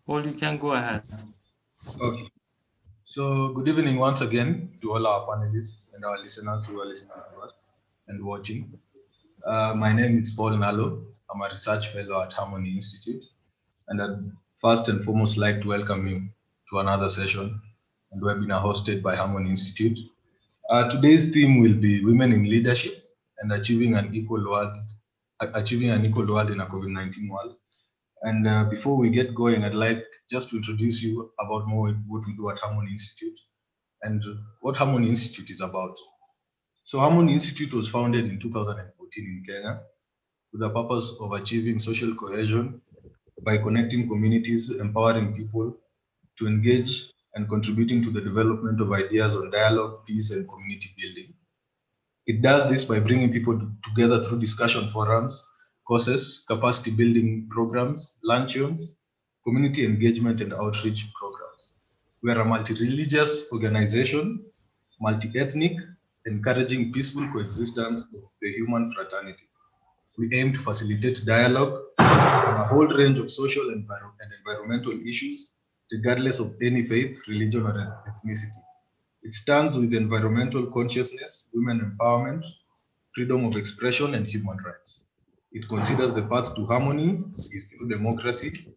Paul, you can go ahead. Okay. So, good evening once again to all our panelists and our listeners who are listening to us and watching. My name is Paul Nalo. I'm a research fellow at Harmony Institute. And I'd first and foremost like to welcome you to another session and webinar hosted by Harmony Institute. Today's theme will be women in leadership and achieving an equal world in a COVID-19 world. And before we get going, I'd like just to introduce you about more what we do at Harmony Institute and what Harmony Institute is about. So Harmony Institute was founded in 2014 in Kenya with the purpose of achieving social cohesion by connecting communities, empowering people to engage and contributing to the development of ideas on dialogue, peace, and community building. It does this by bringing people together through discussion forums, courses, capacity building programs, luncheons, community engagement, and outreach programs. We are a multi-religious organization, multi-ethnic, encouraging peaceful coexistence of the human fraternity. We aim to facilitate dialogue on a whole range of social and environmental issues, regardless of any faith, religion, or ethnicity. It stands with environmental consciousness, women empowerment, freedom of expression, and human rights. It considers the path to harmony is through democracy,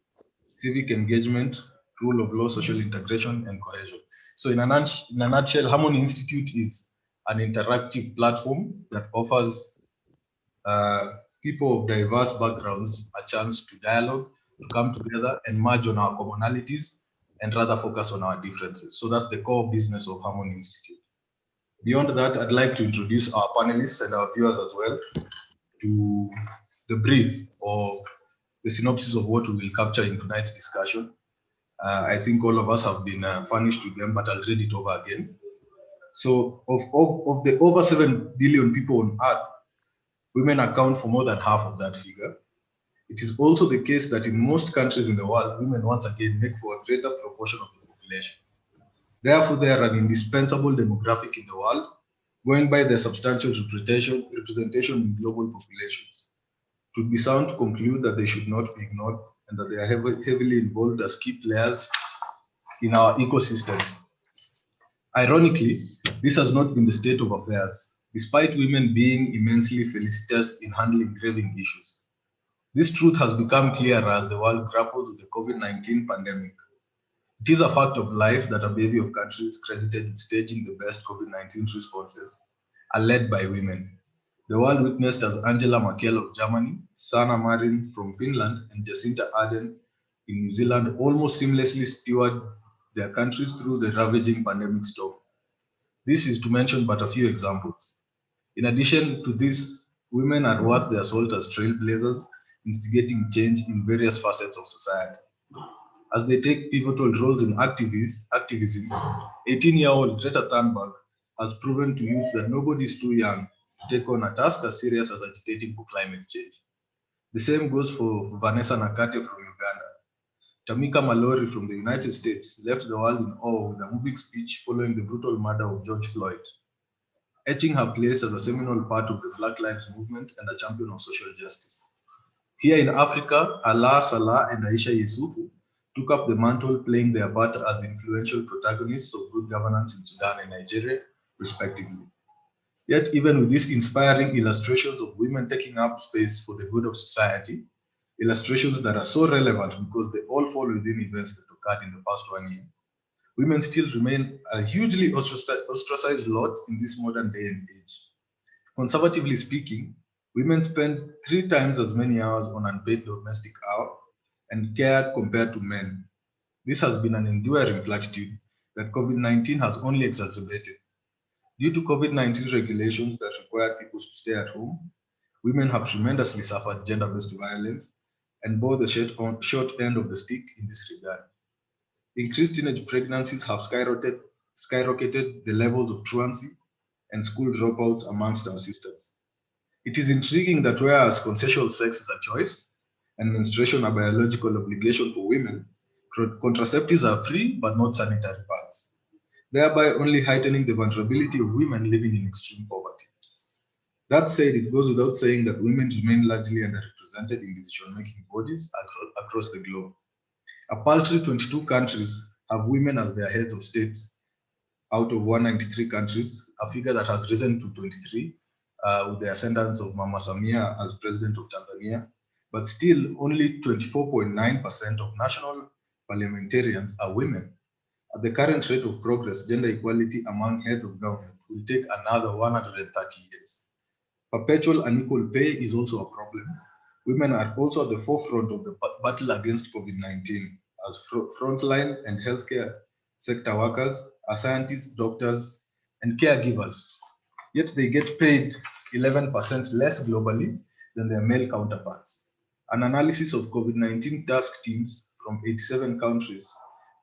civic engagement, rule of law, social integration, and cohesion. So, in a nutshell, Harmony Institute is an interactive platform that offers people of diverse backgrounds a chance to dialogue, to come together and merge on our commonalities and rather focus on our differences. So that's the core business of Harmony Institute. Beyond that, I'd like to introduce our panelists and our viewers as well to the brief or the synopsis of what we will capture in tonight's discussion. I think all of us have been furnished with them, but I'll read it over again. So, of the over 7 billion people on Earth, women account for more than half of that figure. It is also the case that in most countries in the world, women once again make for a greater proportion of the population. Therefore, they are an indispensable demographic in the world, going by their substantial representation in global populations. It would be sound to conclude that they should not be ignored and that they are heavily involved as key players in our ecosystem. Ironically, this has not been the state of affairs, despite women being immensely felicitous in handling grave issues. This truth has become clearer as the world grapples with the COVID-19 pandemic. It is a fact of life that a bevy of countries credited with staging the best COVID-19 responses are led by women. The world witnessed as Angela Merkel of Germany, Sanna Marin from Finland, and Jacinta Ardern in New Zealand almost seamlessly steward their countries through the ravaging pandemic storm. This is to mention but a few examples. In addition to this, women are worth their salt as trailblazers, instigating change in various facets of society. As they take pivotal roles in activism, 18-year-old Greta Thunberg has proven to youth that nobody is too young to take on a task as serious as agitating for climate change. The same goes for Vanessa Nakate from Uganda. Tamika Mallory from the United States left the world in awe with a moving speech following the brutal murder of George Floyd, etching her place as a seminal part of the Black Lives Movement and a champion of social justice. Here in Africa, Alaa, Salah, and Aisha Yesufu took up the mantle, playing their part as influential protagonists of good governance in Sudan and Nigeria, respectively. Yet, even with these inspiring illustrations of women taking up space for the good of society, illustrations that are so relevant because they all fall within events that occurred in the past 1 year, women still remain a hugely ostracized lot in this modern day and age. Conservatively speaking, women spend 3 times as many hours on unpaid domestic hour and care compared to men. This has been an enduring platitude that COVID-19 has only exacerbated. Due to COVID-19 regulations that require people to stay at home, women have tremendously suffered gender-based violence and bore the short end of the stick in this regard. Increased teenage pregnancies have skyrocketed the levels of truancy and school dropouts amongst our sisters. It is intriguing that whereas consensual sex is a choice and menstruation a biological obligation for women, contraceptives are free but not sanitary pads, thereby only heightening the vulnerability of women living in extreme poverty. That said, it goes without saying that women remain largely underrepresented in decision-making bodies across the globe. A paltry 22 countries have women as their heads of state out of 193 countries, a figure that has risen to 23 with the ascendance of Mama Samia as president of Tanzania. But still, only 24.9% of national parliamentarians are women. At the current rate of progress, gender equality among heads of government will take another 130 years. Perpetual unequal pay is also a problem. Women are also at the forefront of the battle against COVID-19 as frontline and healthcare sector workers, as scientists, doctors, and caregivers. Yet they get paid 11% less globally than their male counterparts. An analysis of COVID-19 task teams from 87 countries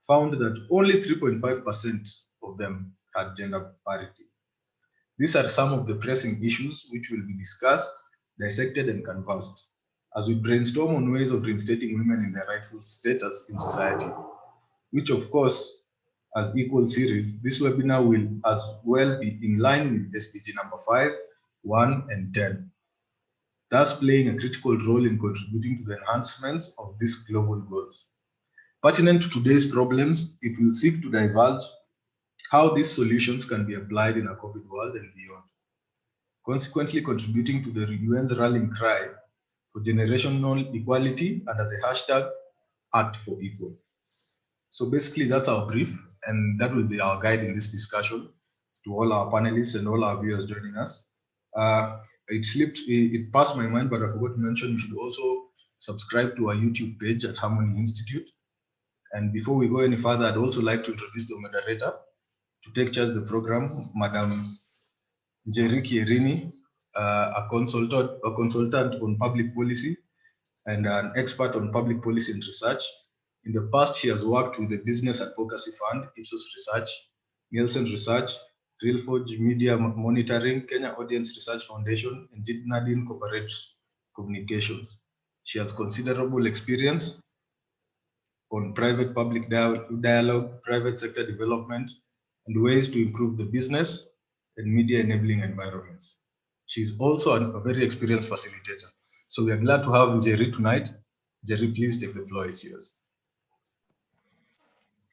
found that only 3.5% of them had gender parity. These are some of the pressing issues which will be discussed, dissected, and canvassed as we brainstorm on ways of reinstating women in their rightful status in society, which of course, as equal series, this webinar will as well be in line with SDG number 5, 1, and 10, thus playing a critical role in contributing to the enhancements of these global goals. Pertinent to today's problems, it will seek to divulge how these solutions can be applied in a COVID world and beyond, consequently contributing to the UN's rallying cry for generational equality under the hashtag Act for Equal. So basically that's our brief, and that will be our guide in this discussion to all our panelists and all our viewers joining us. It passed my mind, but I forgot to mention you should also subscribe to our YouTube page at Harmony Institute. And before we go any further, I'd also like to introduce the moderator to take charge of the program, Madam Njeri Kierini, a consultant on public policy and an expert on public policy and research. In the past, he has worked with the Business Advocacy Fund, Ipsos Research, Nielsen Research, Real Forge Media Monitoring, Kenya Audience Research Foundation, and Nadine Corporate Communications. She has considerable experience on private-public dialogue, private sector development, and ways to improve the business and media enabling environments. She's also a very experienced facilitator. So we are glad to have Njeri tonight. Njeri, please take the floor, it's yours.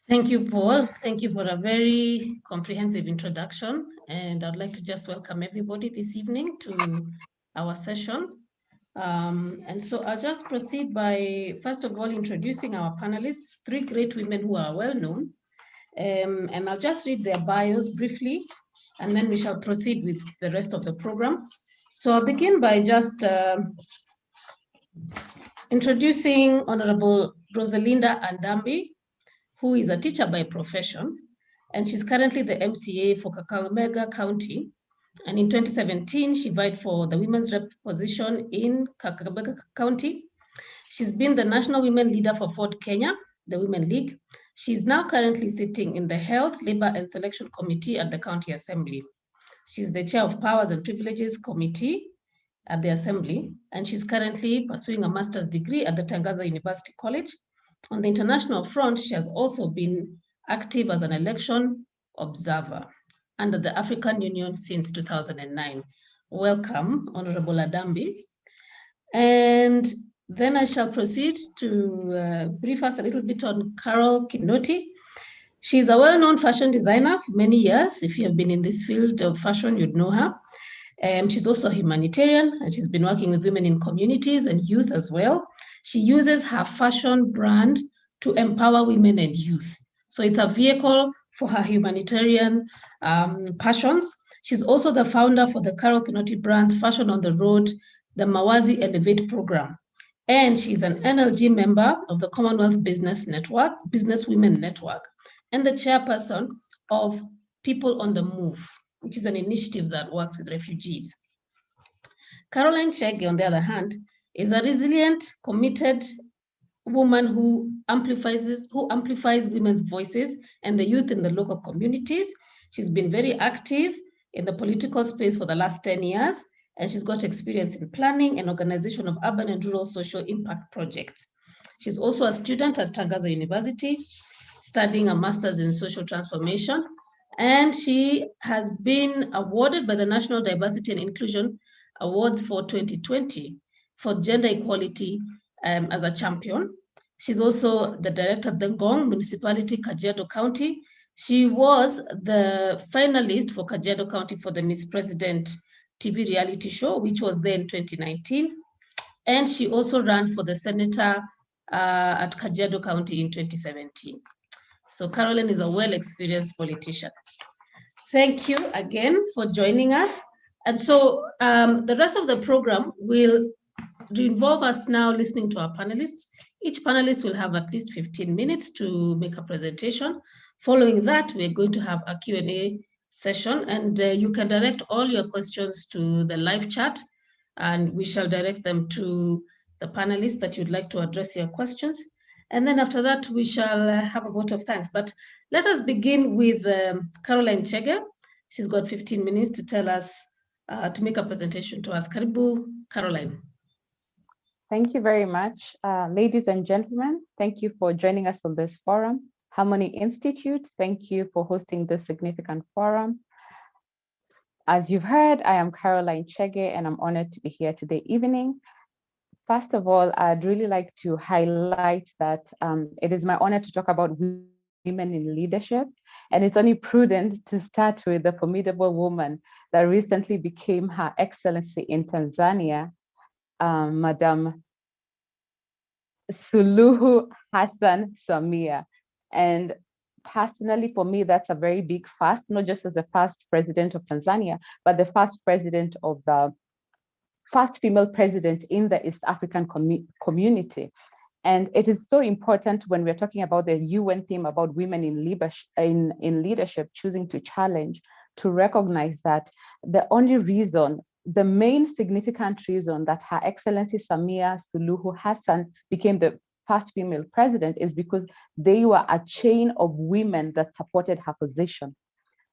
Thank you, Paul. Thank you for a very comprehensive introduction. And I'd like to just welcome everybody this evening to our session. And so I'll just proceed by, first of all, introducing our panelists, 3 great women who are well known. And I'll just read their bios briefly, and then we shall proceed with the rest of the program. So I'll begin by just introducing Honorable Rosalinda Andambi, who is a teacher by profession, and she's currently the MCA for Kakamega County. And in 2017, she vied for the women's rep position in Kakamega County. She's been the national women leader for Ford Kenya, the Women League. She's now currently sitting in the Health, Labor and Selection Committee at the County Assembly. She's the chair of Powers and Privileges Committee at the Assembly, and she's currently pursuing a master's degree at the Tangaza University College. On the international front, she has also been active as an election observer under the African Union since 2009. Welcome, Honorable Adambi. And then I shall proceed to brief us a little bit on Carol Kinoti. She's a well-known fashion designer for many years. If you have been in this field of fashion, you'd know her. She's also a humanitarian, and she's been working with women in communities and youth as well. She uses her fashion brand to empower women and youth. So it's a vehicle for her humanitarian passions. She's also the founder for the Carol Kinoti brand's Fashion on the Road, the Mawazi Elevate program. And she's an NLG member of the Commonwealth Business Network, Business Women Network, and the chairperson of People on the Move, which is an initiative that works with refugees. Caroline Chege, on the other hand, is a resilient, committed woman who amplifies women's voices and the youth in the local communities. She's been very active in the political space for the last 10 years, and she's got experience in planning and organization of urban and rural social impact projects. She's also a student at Tangaza University, studying a master's in social transformation, and she has been awarded by the National Diversity and Inclusion Awards for 2020 for gender equality as a champion. She's also the director of the Ngong Municipality, Kajiado County. She was the finalist for Kajiado County for the Miss President TV reality show, which was there in 2019. And she also ran for the senator at Kajiado County in 2017. So Caroline is a well-experienced politician. Thank you again for joining us. And so the rest of the program will involve us now listening to our panelists. Each panelist will have at least 15 minutes to make a presentation. Following that, we're going to have a Q&A session, and you can direct all your questions to the live chat, and we shall direct them to the panelists that you'd like to address your questions. And then after that, we shall have a vote of thanks. But let us begin with Caroline Chege. She's got 15 minutes to tell us, to make a presentation to us. Karibu, Caroline. Thank you very much. Ladies and gentlemen, thank you for joining us on this forum. Harmony Institute, thank you for hosting this significant forum. As you've heard, I am Caroline Chege, and I'm honored to be here today evening. First of all, I'd really like to highlight that it is my honor to talk about women in leadership, and it's only prudent to start with the formidable woman that recently became Her Excellency in Tanzania, Madam Suluhu Hassan Samia. And personally, for me, that's a very big first, not just as the first president of Tanzania, but the first female president in the East African community. And it is so important when we're talking about the UN theme about women in leadership, choosing to challenge, to recognize that the main significant reason that Her Excellency Samia Suluhu Hassan became the first female president is because they were a chain of women that supported her position.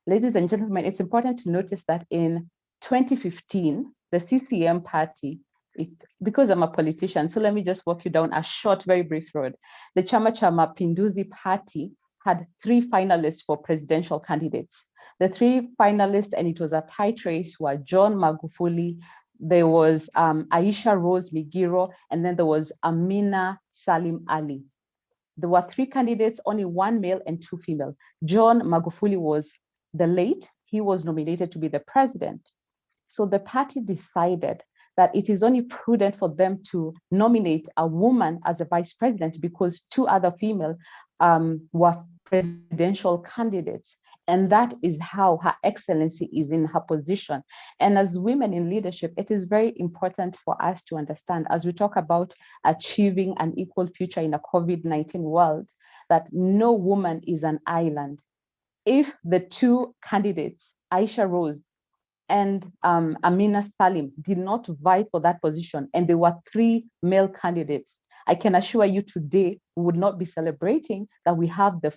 Ladies and gentlemen, it's important to notice that in 2015, the CCM party, because I'm a politician, so let me just walk you down a short, very brief road. The Chama cha Mapinduzi party had 3 finalists for presidential candidates. The 3 finalists, and it was a tight race, were John Magufuli, there was Aisha Rose Migiro, and then there was Amina Salim Ali. There were 3 candidates, only 1 male and 2 female. John Magufuli was the late, he was nominated to be the president. So the party decided that it is only prudent for them to nominate a woman as the vice president because 2 other female were presidential candidates. And that is how Her Excellency is in her position. And as women in leadership, it is very important for us to understand, as we talk about achieving an equal future in a COVID-19 world, that no woman is an island. If the 2 candidates, Aisha Rose and Amina Salim, did not vie for that position, and there were 3 male candidates, I can assure you today, we would not be celebrating that we have the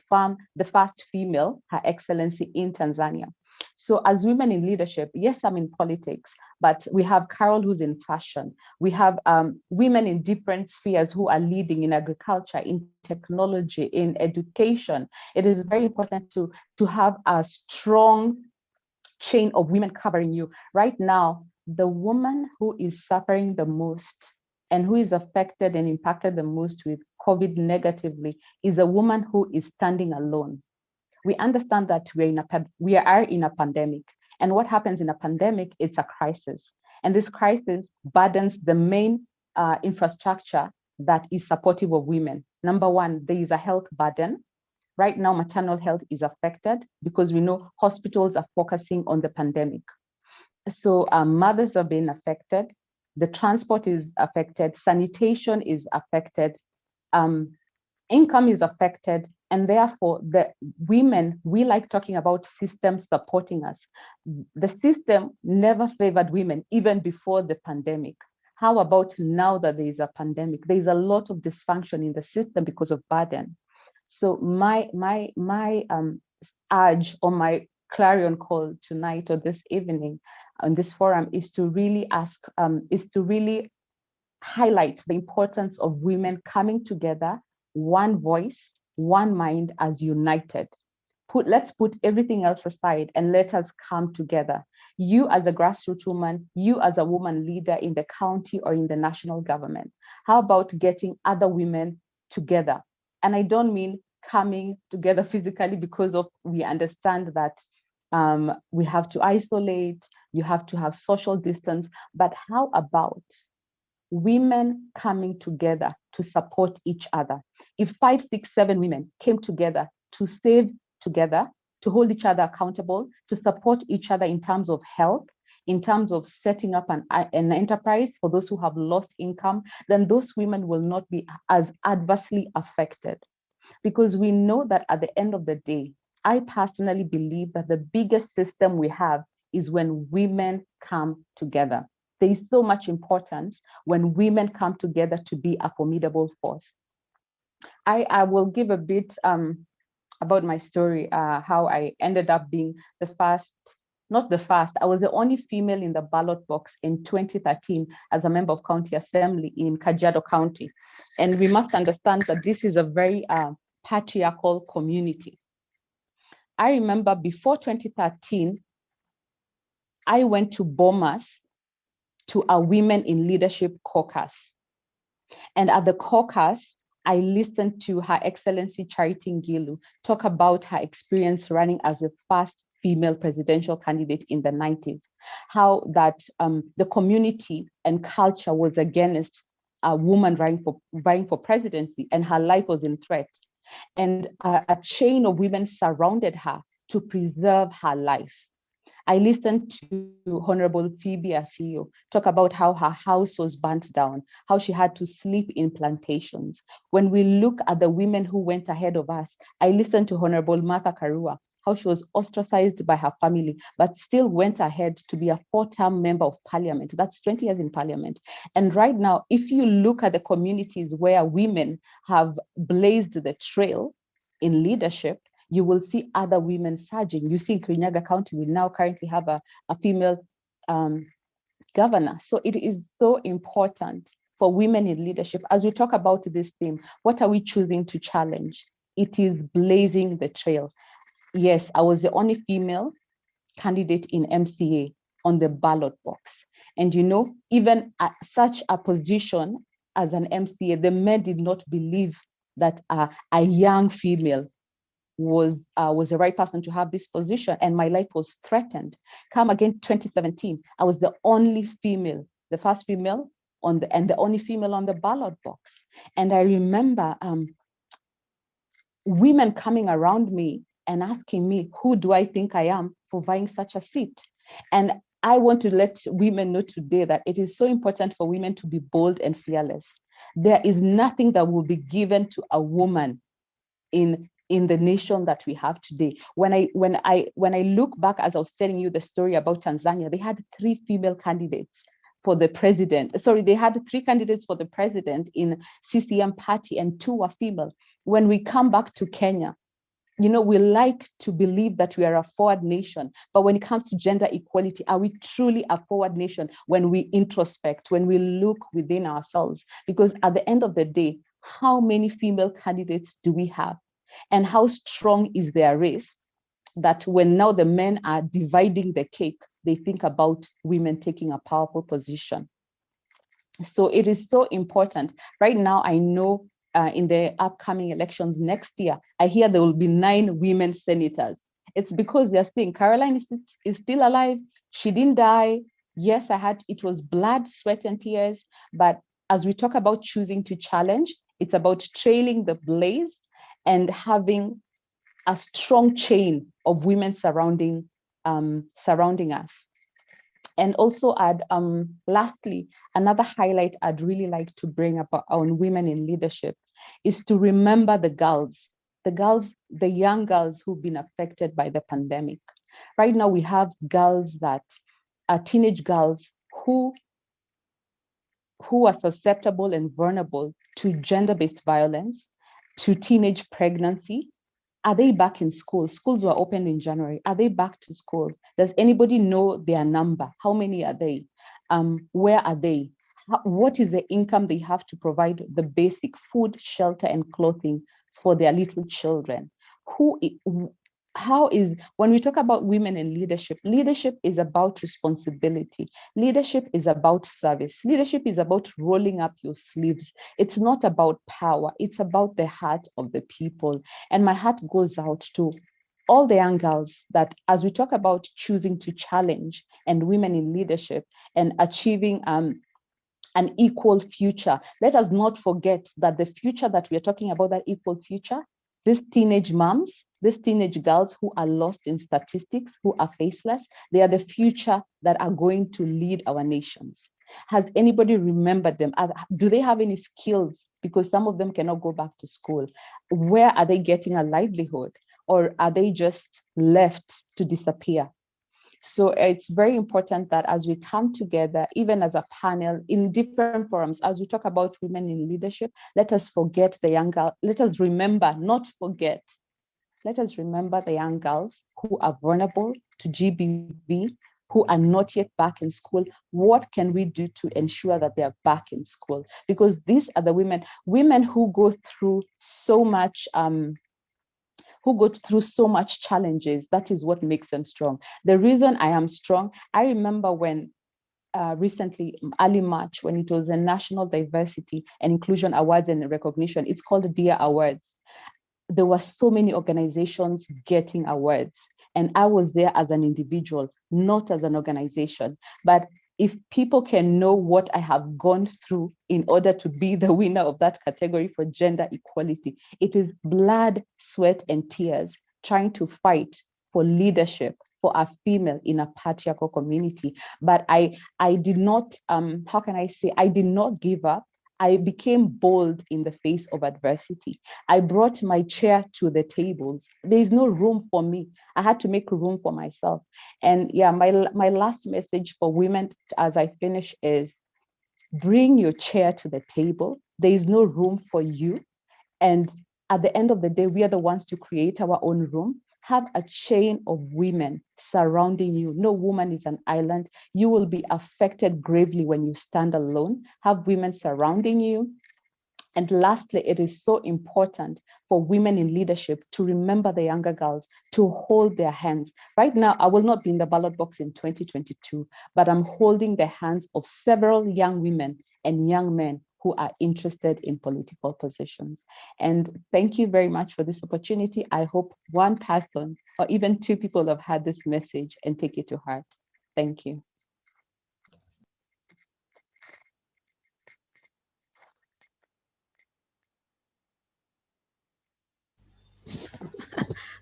first female, Her Excellency in Tanzania. So as women in leadership, yes, I'm in politics, but we have Carol who's in fashion. We have women in different spheres who are leading in agriculture, in technology, in education. It is very important to have a strong chain of women covering you. Right now, the woman who is suffering the most and who is affected and impacted the most with COVID negatively is a woman who is standing alone. We understand that we are in a pandemic. And what happens in a pandemic, it's a crisis. And this crisis burdens the main infrastructure that is supportive of women. Number 1, there is a health burden. Right now, maternal health is affected because we know hospitals are focusing on the pandemic. So mothers are being affected. The transport is affected. Sanitation is affected. Income is affected. And therefore, the women, we like talking about systems supporting us. The system never favored women, even before the pandemic. How about now that there is a pandemic? There is a lot of dysfunction in the system because of burden. So my urge or my clarion call tonight or this evening on this forum is to really highlight the importance of women coming together, one voice, one mind as united. Let's put everything else aside and let us come together. You as a grassroots woman, you as a woman leader in the county or in the national government. How about getting other women together. And I don't mean coming together physically, because we understand that we have to isolate, you have to have social distance, but how about women coming together to support each other? If 5, 6, 7 women came together to save together, to hold each other accountable, to support each other in terms of help, in terms of setting up an enterprise for those who have lost income, then those women will not be as adversely affected. Because we know that at the end of the day, I personally believe that the biggest system we have is when women come together. There is so much importance when women come together to be a formidable force. I will give a bit about my story, how I ended up being the first, not the first, I was the only female in the ballot box in 2013 as a member of county assembly in Kajiado County. And we must understand that this is a very patriarchal community. I remember before 2013, I went to Bomas to a Women in Leadership caucus. And at the caucus, I listened to Her Excellency Charity Ngilu talk about her experience running as the first female presidential candidate in the 90s, how that the community and culture was against a woman vying for presidency, and her life was in threat. And a chain of women surrounded her to preserve her life. I listened to Honorable Phoebe Asio talk about how her house was burnt down, how she had to sleep in plantations. When we look at the women who went ahead of us, I listened to Honorable Martha Karua, how she was ostracized by her family, but still went ahead to be a 4-term member of parliament. That's 20 years in parliament. And right now, if you look at the communities where women have blazed the trail in leadership, you will see other women surging. You see in Kirinyaga County, we now currently have a female governor. So it is so important for women in leadership. As we talk about this theme, what are we choosing to challenge? It is blazing the trail. Yes, I was the only female candidate in MCA on the ballot box. And you know, even at such a position as an MCA, the men did not believe that a young female was the right person to have this position, and my life was threatened. Come again, 2017, I was the only female, the first female and the only female on the ballot box. And I remember women coming around me and asking me, who do I think I am for vying such a seat? And I want to let women know today that it is so important for women to be bold and fearless. There is nothing that will be given to a woman in the nation that we have today. When I look back, as I was telling you the story about Tanzania, they had 3 female candidates for the president. Sorry, they had 3 candidates for the president in CCM party, and 2 were female. When we come back to Kenya, you know, we like to believe that we are a forward nation, but when it comes to gender equality, are we truly a forward nation when we introspect, when we look within ourselves? Because at the end of the day, how many female candidates do we have? And how strong is their race that when now the men are dividing the cake, they think about women taking a powerful position? So it is so important. Right now, I know in the upcoming elections next year, I hear there will be 9 women senators. It's because they're saying Caroline is still alive. She didn't die. Yes, it was blood, sweat, and tears. But as we talk about choosing to challenge, it's about trailing the blaze and having a strong chain of women surrounding us. And also lastly, another highlight I'd really like to bring up on women in leadership is to remember the young girls who've been affected by the pandemic. Right now, we have girls that are teenage girls who are susceptible and vulnerable to gender-based violence, to teenage pregnancy. Are they back in school? Schools were opened in January. Are they back to school? Does anybody know their number? How many are they? Where are they? What is the income they have to provide the basic food, shelter, and clothing for their little children? when we talk about women in leadership, leadership is about responsibility. Leadership is about service. Leadership is about rolling up your sleeves. It's not about power. It's about the heart of the people. And my heart goes out to all the young girls that, as we talk about choosing to challenge and women in leadership and achieving an equal future, let us not forget that the future that we are talking about, that equal future, these teenage moms, these teenage girls who are lost in statistics, who are faceless, they are the future that are going to lead our nations. Has anybody remembered them? Do they have any skills? Because some of them cannot go back to school. Where are they getting a livelihood? Or are they just left to disappear? So it's very important that as we come together, even as a panel in different forums, as we talk about women in leadership, let us forget the young girl. Let us remember, not forget. Let us remember the young girls who are vulnerable to GBV, who are not yet back in school. What can we do to ensure that they are back in school? Because these are the women who go through so much challenges. That is what makes them strong. The reason I am strong, I remember when recently, early March, when it was the National Diversity and Inclusion Awards and Recognition, it's called the DEAR Awards. There were so many organizations getting awards, and I was there as an individual, not as an organization. But if people can know what I have gone through in order to be the winner of that category for gender equality, it is blood, sweat, and tears trying to fight for leadership for a female in a patriarchal community. But I did not, how can I say, I did not give up. I became bold in the face of adversity. I brought my chair to the tables. There is no room for me. I had to make room for myself. And yeah, my last message for women as I finish is bring your chair to the table. There is no room for you. And at the end of the day, we are the ones to create our own room. Have a chain of women surrounding you. No woman is an island. You will be affected gravely when you stand alone. Have women surrounding you. And lastly, it is so important for women in leadership to remember the younger girls, to hold their hands. Right now, I will not be in the ballot box in 2022, but I'm holding the hands of several young women and young men who are interested in political positions. And thank you very much for this opportunity. I hope one person or even two people have had this message and take it to heart. Thank you.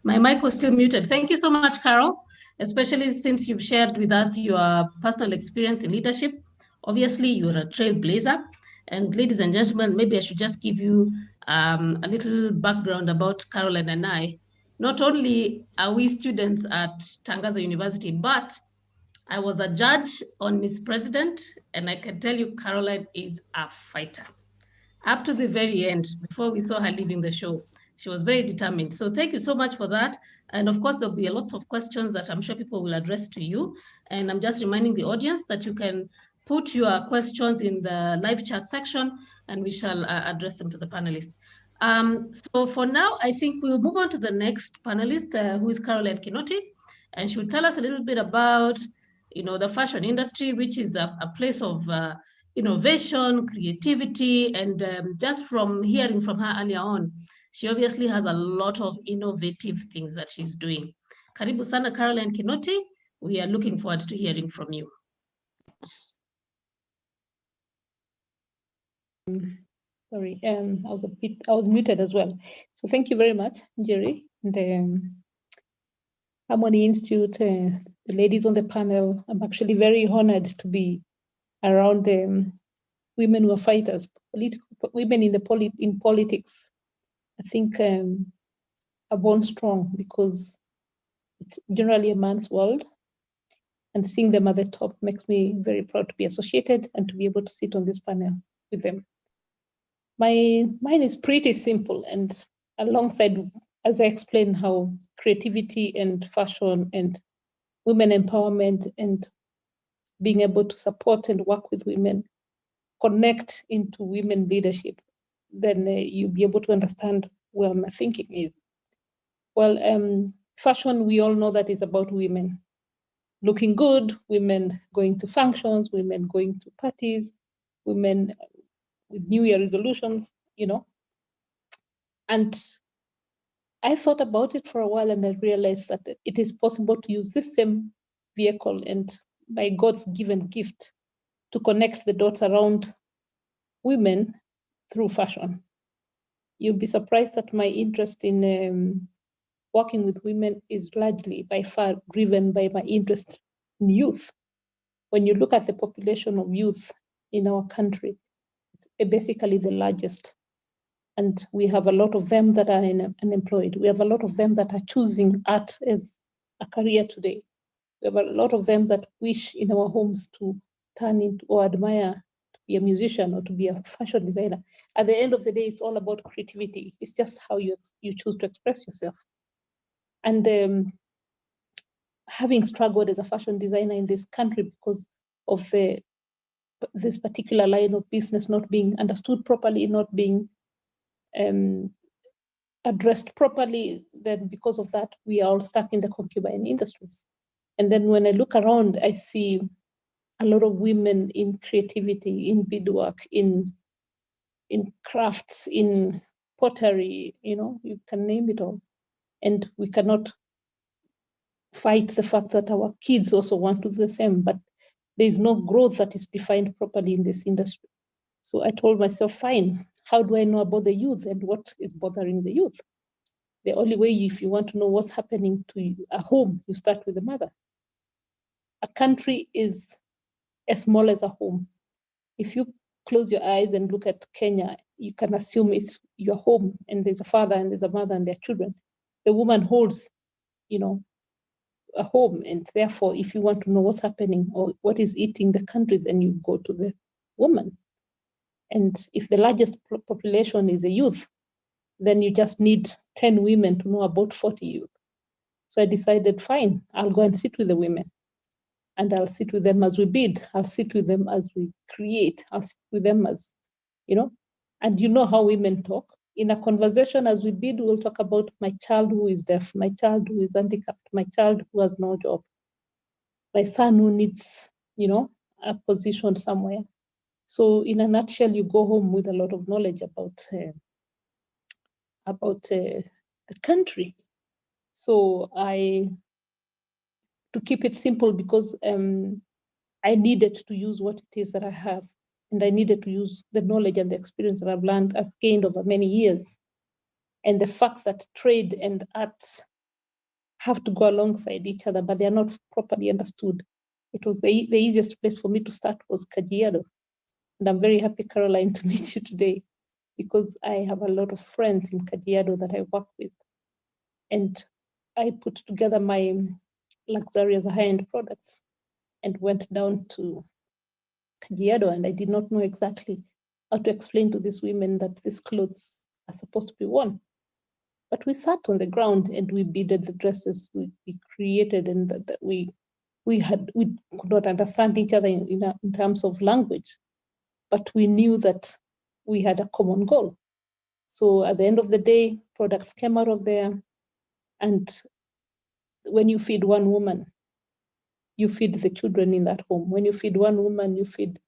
My mic was still muted. Thank you so much, Carol, especially since you've shared with us your personal experience in leadership. Obviously, you're a trailblazer. And ladies and gentlemen, maybe I should just give you a little background about Caroline and I. Not only are we students at Tangaza University, but I was a judge on Miss President, and I can tell you Caroline is a fighter. Up to the very end, before we saw her leaving the show, she was very determined. So thank you so much for that. And of course, there'll be a lot of questions that I'm sure people will address to you. And I'm just reminding the audience that you can put your questions in the live chat section and we shall address them to the panelists. So for now, I think we'll move on to the next panelist, who is Caroline Kinoti. And she will tell us a little bit about, the fashion industry, which is a place of innovation, creativity, and just from hearing from her earlier on, she obviously has a lot of innovative things that she's doing. Karibu sana, Caroline Kinoti. We are looking forward to hearing from you. Sorry, I was muted as well. So thank you very much, Jerry, the Harmony Institute, the ladies on the panel. I'm actually very honored to be around the women who are fighters, women in politics. I think are born strong because it's generally a man's world, and seeing them at the top makes me very proud to be associated and to be able to sit on this panel with them. Mine is pretty simple, and alongside, as I explained, how creativity and fashion and women empowerment and being able to support and work with women connect into women leadership, then you'll be able to understand where my thinking is. Well, fashion, we all know that is about women looking good, women going to functions, women going to parties, women with New Year resolutions, you know. And I thought about it for a while, and I realized that it is possible to use this same vehicle and by God's given gift to connect the dots around women through fashion. You'll be surprised that my interest in working with women is largely by far driven by my interest in youth. When you look at the population of youth in our country, it's basically the largest. And we have a lot of them that are unemployed. We have a lot of them that are choosing art as a career today. We have a lot of them that wish in our homes to turn into or admire to be a musician or to be a fashion designer. At the end of the day, it's all about creativity. It's just how you choose to express yourself. And having struggled as a fashion designer in this country because of this particular line of business not being understood properly, not being addressed properly, then because of that, we are all stuck in the concubine industries. And then when I look around, I see a lot of women in creativity, in beadwork, in crafts, in pottery, you know, you can name it all. And we cannot fight the fact that our kids also want to do the same, but there is no growth that is defined properly in this industry. So I told myself, fine, how do I know about the youth and what is bothering the youth? The only way, if you want to know what's happening to a home, you start with the mother. A country is as small as a home. If you close your eyes and look at Kenya, you can assume it's your home and there's a father and there's a mother and their children. The woman holds, you know, a home, and therefore, if you want to know what's happening or what is eating the country, then you go to the woman. And if the largest population is a youth, then you just need 10 women to know about 40 youth. So I decided, fine, I'll go and sit with the women. And I'll sit with them as we bid. I'll sit with them as we create. I'll sit with them as, you know, and you know how women talk. In a conversation as we bid, we'll talk about my child who is deaf, my child who is handicapped, my child who has no job, my son who needs, you know, a position somewhere. So in a nutshell, you go home with a lot of knowledge about the country. So to keep it simple, because I needed to use what it is that I have, and I needed to use the knowledge and the experience that I've gained over many years. And the fact that trade and arts have to go alongside each other, but they are not properly understood. It was the easiest place for me to start was Kajiado. And I'm very happy, Caroline, to meet you today, because I have a lot of friends in Kajiado that I work with. And I put together my luxurious high-end products and went down to Kajiado, and I did not know exactly how to explain to these women that these clothes are supposed to be worn. But we sat on the ground and we beaded the dresses we created, and that we could not understand each other in terms of language, but we knew that we had a common goal. So at the end of the day, products came out of there, and when you feed one woman, you feed the children in that home. When you feed one woman, you feed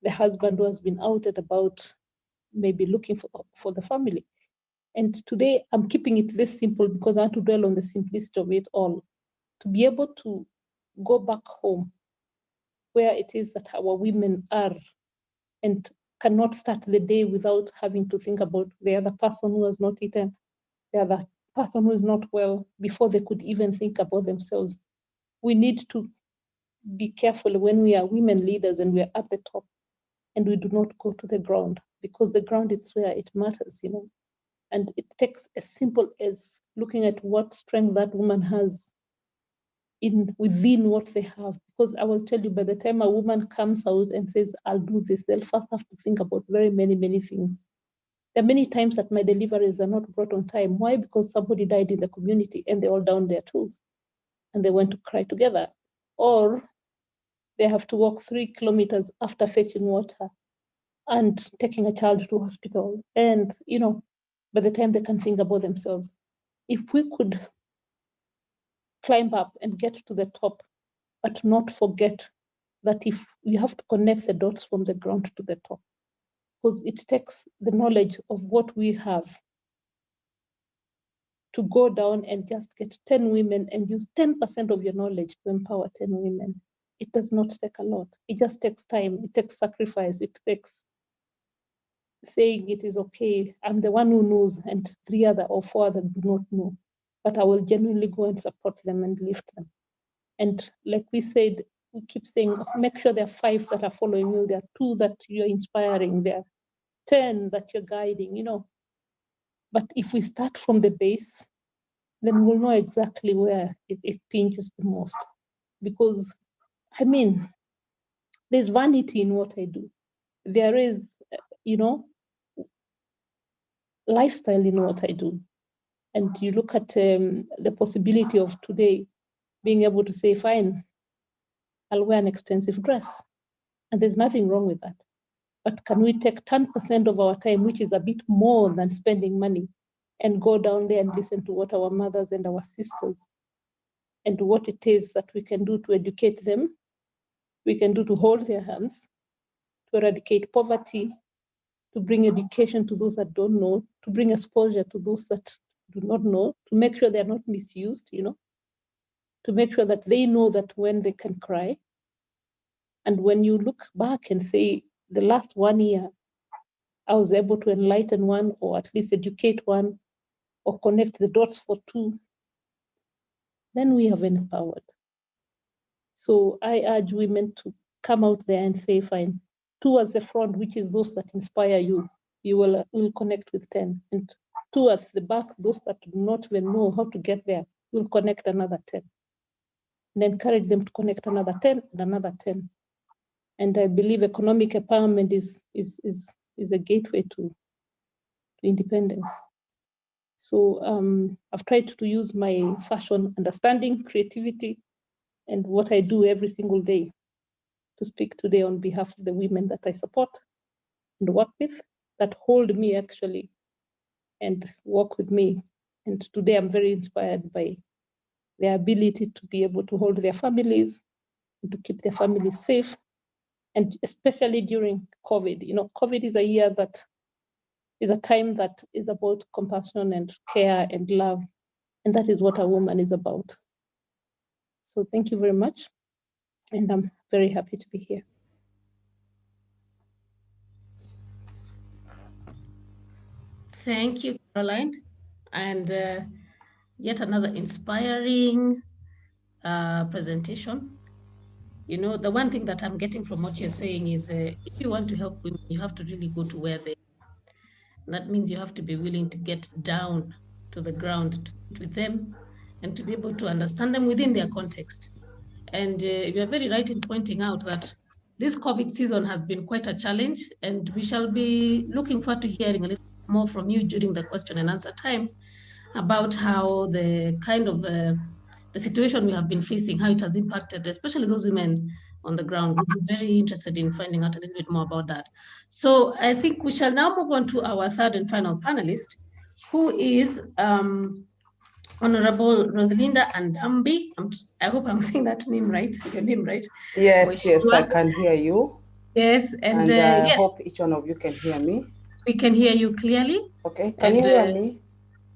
the husband who has been outed about maybe looking for the family. And today I'm keeping it this simple because I want to dwell on the simplicity of it all. To be able to go back home where it is that our women are and cannot start the day without having to think about the other person who has not eaten, the other person who is not well, before they could even think about themselves. We need to be careful when we are women leaders and we are at the top, and we do not go to the ground, because the ground is where it matters, you know. And it takes as simple as looking at what strength that woman has within what they have. Because I will tell you, by the time a woman comes out and says, I'll do this, they'll first have to think about very many, many things. There are many times that my deliveries are not brought on time. Why? Because somebody died in the community and they all down their tools and they went to cry together. Or they have to walk 3 kilometers after fetching water and taking a child to hospital. And, you know, by the time they can think about themselves, if we could climb up and get to the top, but not forget that if you have to connect the dots from the ground to the top, because it takes the knowledge of what we have to go down and just get 10 women and use 10% of your knowledge to empower 10 women. It does not take a lot. It just takes time. It takes sacrifice. It takes saying it is okay. I'm the one who knows, and 3 other or 4 other do not know, but I will genuinely go and support them and lift them. And like we said, we keep saying, make sure there are 5 that are following you. There are 2 that you're inspiring. There are 10 that you're guiding, you know. But if we start from the base, then we'll know exactly where it pinches the most. Because, I mean, there's vanity in what I do. There is, you know, lifestyle in what I do. And you look at the possibility of today being able to say, fine, I'll wear an expensive dress. And there's nothing wrong with that. But can we take 10% of our time, which is a bit more than spending money, and go down there and listen to what our mothers and our sisters and what it is that we can do to educate them, we can do to hold their hands, to eradicate poverty, to bring education to those that don't know, to bring exposure to those that do not know, to make sure they're not misused, you know, to make sure that they know that when they can cry. And when you look back and say, the last 1 year, I was able to enlighten 1 or at least educate 1 or connect the dots for 2, then we have empowered. So I urge women to come out there and say, fine, towards the front, which is those that inspire you, you will connect with 10. And towards the back, those that do not even know how to get there, will connect another 10. And encourage them to connect another 10 and another 10. And I believe economic empowerment is a gateway to independence. So I've tried to use my fashion understanding, creativity, and what I do every single day to speak today on behalf of the women that I support and work with, that hold me actually and work with me. And today I'm very inspired by their ability to be able to hold their families, and to keep their families safe. And especially during COVID, you know, COVID is a year that is a time that is about compassion and care and love. And that is what a woman is about. So thank you very much. And I'm very happy to be here. Thank you, Caroline. And yet another inspiring presentation. You know, the one thing that I'm getting from what you're saying is if you want to help women, you have to really go to where they are. That means you have to be willing to get down to the ground to sit with them and to be able to understand them within their context. And you are very right in pointing out that this COVID season has been quite a challenge, and we shall be looking forward to hearing a little more from you during the question and answer time about how the kind of the situation we have been facing, how it has impacted, especially those women on the ground. We'll be very interested in finding out a little bit more about that. So I think we shall now move on to our third and final panelist, who is Honorable Rosalinda Andambi. I hope I'm saying that name right, your name right. Yes, yes, I can hear you. Yes, and I yes, hope each one of you can hear me. We can hear you clearly. Okay, can you hear me?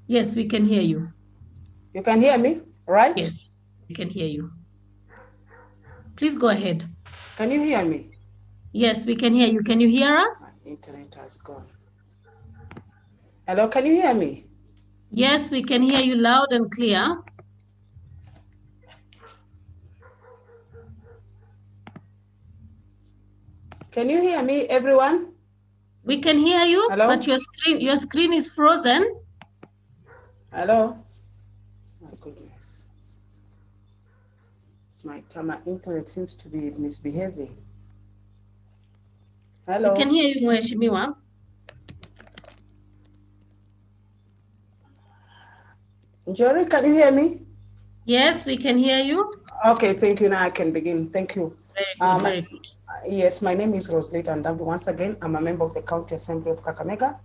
Yes, we can hear you. You can hear me, right? Yes, we can hear you. Please go ahead. Can you hear me? Yes, we can hear you. Can you hear us? My internet has gone. Hello, can you hear me? Yes, we can hear you loud and clear. Can you hear me, everyone? We can hear you. Hello? But your screen is frozen. Hello? My goodness. My internet seems to be misbehaving. Hello? We can hear you, Mheshimiwa. Njori, can you hear me? Yes, we can hear you. Okay, thank you. Now I can begin. Thank you. Very good, very good. Yes, my name is Rosalinda Andambi. Once again, I'm a member of the County Assembly of Kakamega.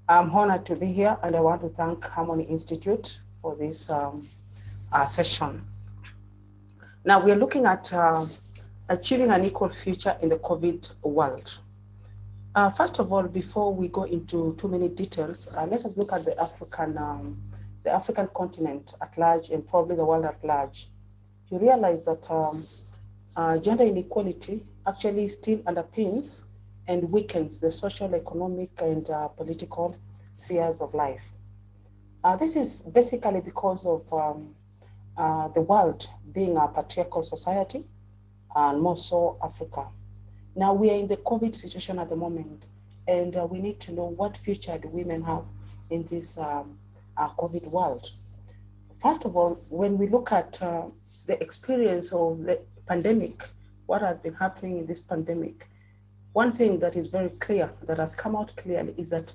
I'm honored to be here, and I want to thank Harmony Institute for this session. Now we're looking at achieving an equal future in the COVID world. First of all, before we go into too many details, let us look at the African continent at large and probably the world at large. You realize that gender inequality actually still underpins and weakens the social, economic, and political spheres of life. This is basically because of the world being a patriarchal society, and more so Africa. Now we are in the COVID situation at the moment, and we need to know what future do women have in this COVID world. First of all, when we look at the experience of the pandemic, what has been happening in this pandemic, one thing that is very clear, that has come out clearly, is that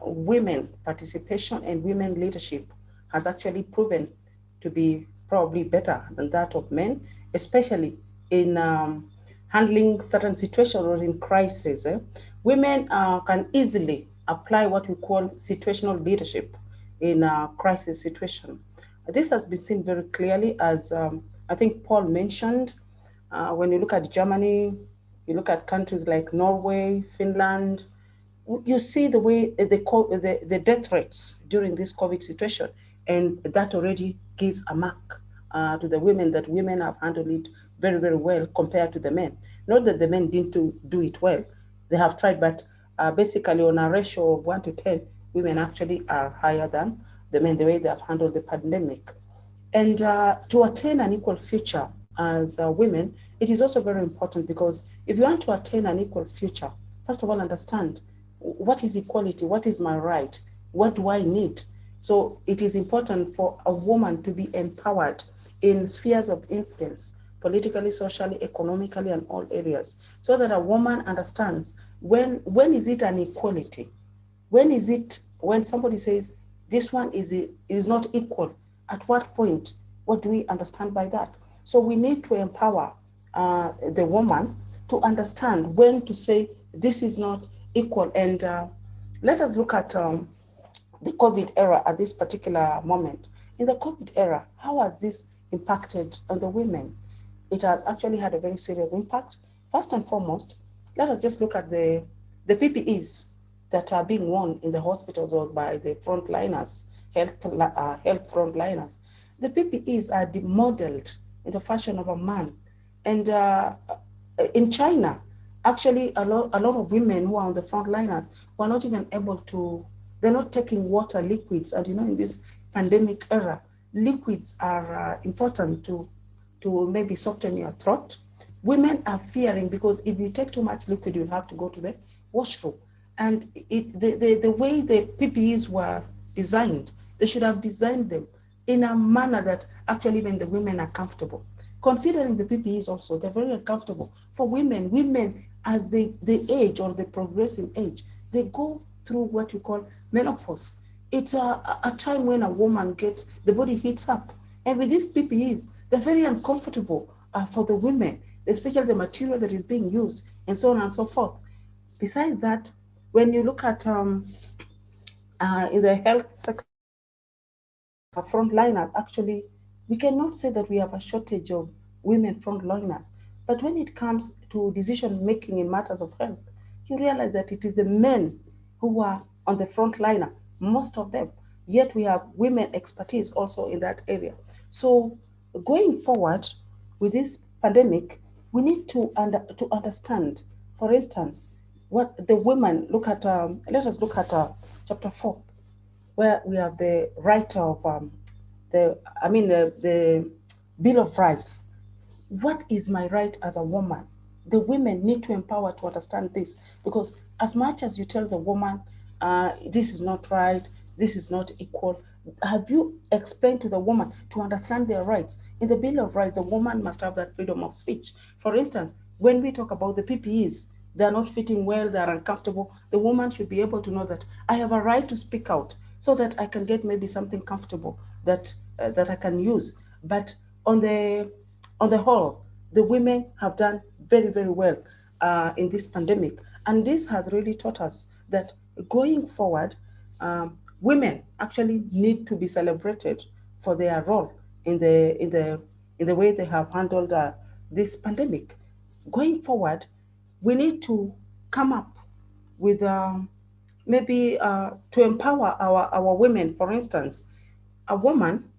women participation and women leadership has actually proven to be probably better than that of men, especially in handling certain situations or in crisis. Women can easily apply what we call situational leadership in a crisis situation. This has been seen very clearly, as I think Paul mentioned. When you look at Germany, you look at countries like Norway, Finland, you see the way the death rates during this COVID situation, and that already gives a mark to the women, that women have handled it very, very well compared to the men. Not that the men didn't do it well, they have tried, but basically on a ratio of 1 to 10, women actually are higher than the men, the way they have handled the pandemic. And to attain an equal future as women, it is also very important, because if you want to attain an equal future, first of all, understand what is equality, what is my right, what do I need? So it is important for a woman to be empowered in spheres of influence, politically, socially, economically, and all areas, so that a woman understands when is it an equality? When is it, when somebody says this one is not equal, at what point? What do we understand by that? So we need to empower the woman to understand when to say this is not equal. And let us look at the COVID era at this particular moment. In the COVID era, how has this impacted on the women? It has actually had a very serious impact. First and foremost, let us just look at the PPEs that are being worn in the hospitals or by the frontliners, health frontliners. The PPEs are modeled in the fashion of a man. And in China, actually a lot of women who are on the frontliners were not even able to, they're not taking water, liquids. And you know, in this pandemic era, liquids are important to maybe soften your throat. Women are fearing, because if you take too much liquid, you'll have to go to the washroom. And the way the PPEs were designed, they should have designed them in a manner that actually even the women are comfortable. Considering the PPEs also, they're very uncomfortable. For women, as they age or they progress in age, they go through what you call menopause. It's a time when a woman gets, the body heats up. And with these PPEs, they're very uncomfortable for the women, especially the material that is being used and so on and so forth. Besides that, when you look at in the health sector, frontliners, actually, we cannot say that we have a shortage of women frontliners. But when it comes to decision making in matters of health, you realize that it is the men who are on the frontliner, most of them. Yet we have women expertise also in that area. So going forward with this pandemic, we need to understand, for instance, what the women look at. Let us look at chapter 4, where we have the right of the Bill of Rights. What is my right as a woman? The women need to empower to understand this, because as much as you tell the woman, this is not right, this is not equal, have you explained to the woman to understand their rights? In the Bill of Rights, the woman must have that freedom of speech. For instance, when we talk about the PPEs, they're not fitting well, they're uncomfortable, the woman should be able to know that I have a right to speak out so that I can get maybe something comfortable that I can use. But on the whole, the women have done very, very well in this pandemic. And this has really taught us that going forward, women actually need to be celebrated for their role in the in the way they have handled this pandemic. Going forward, we need to come up with maybe to empower our women. For instance, a woman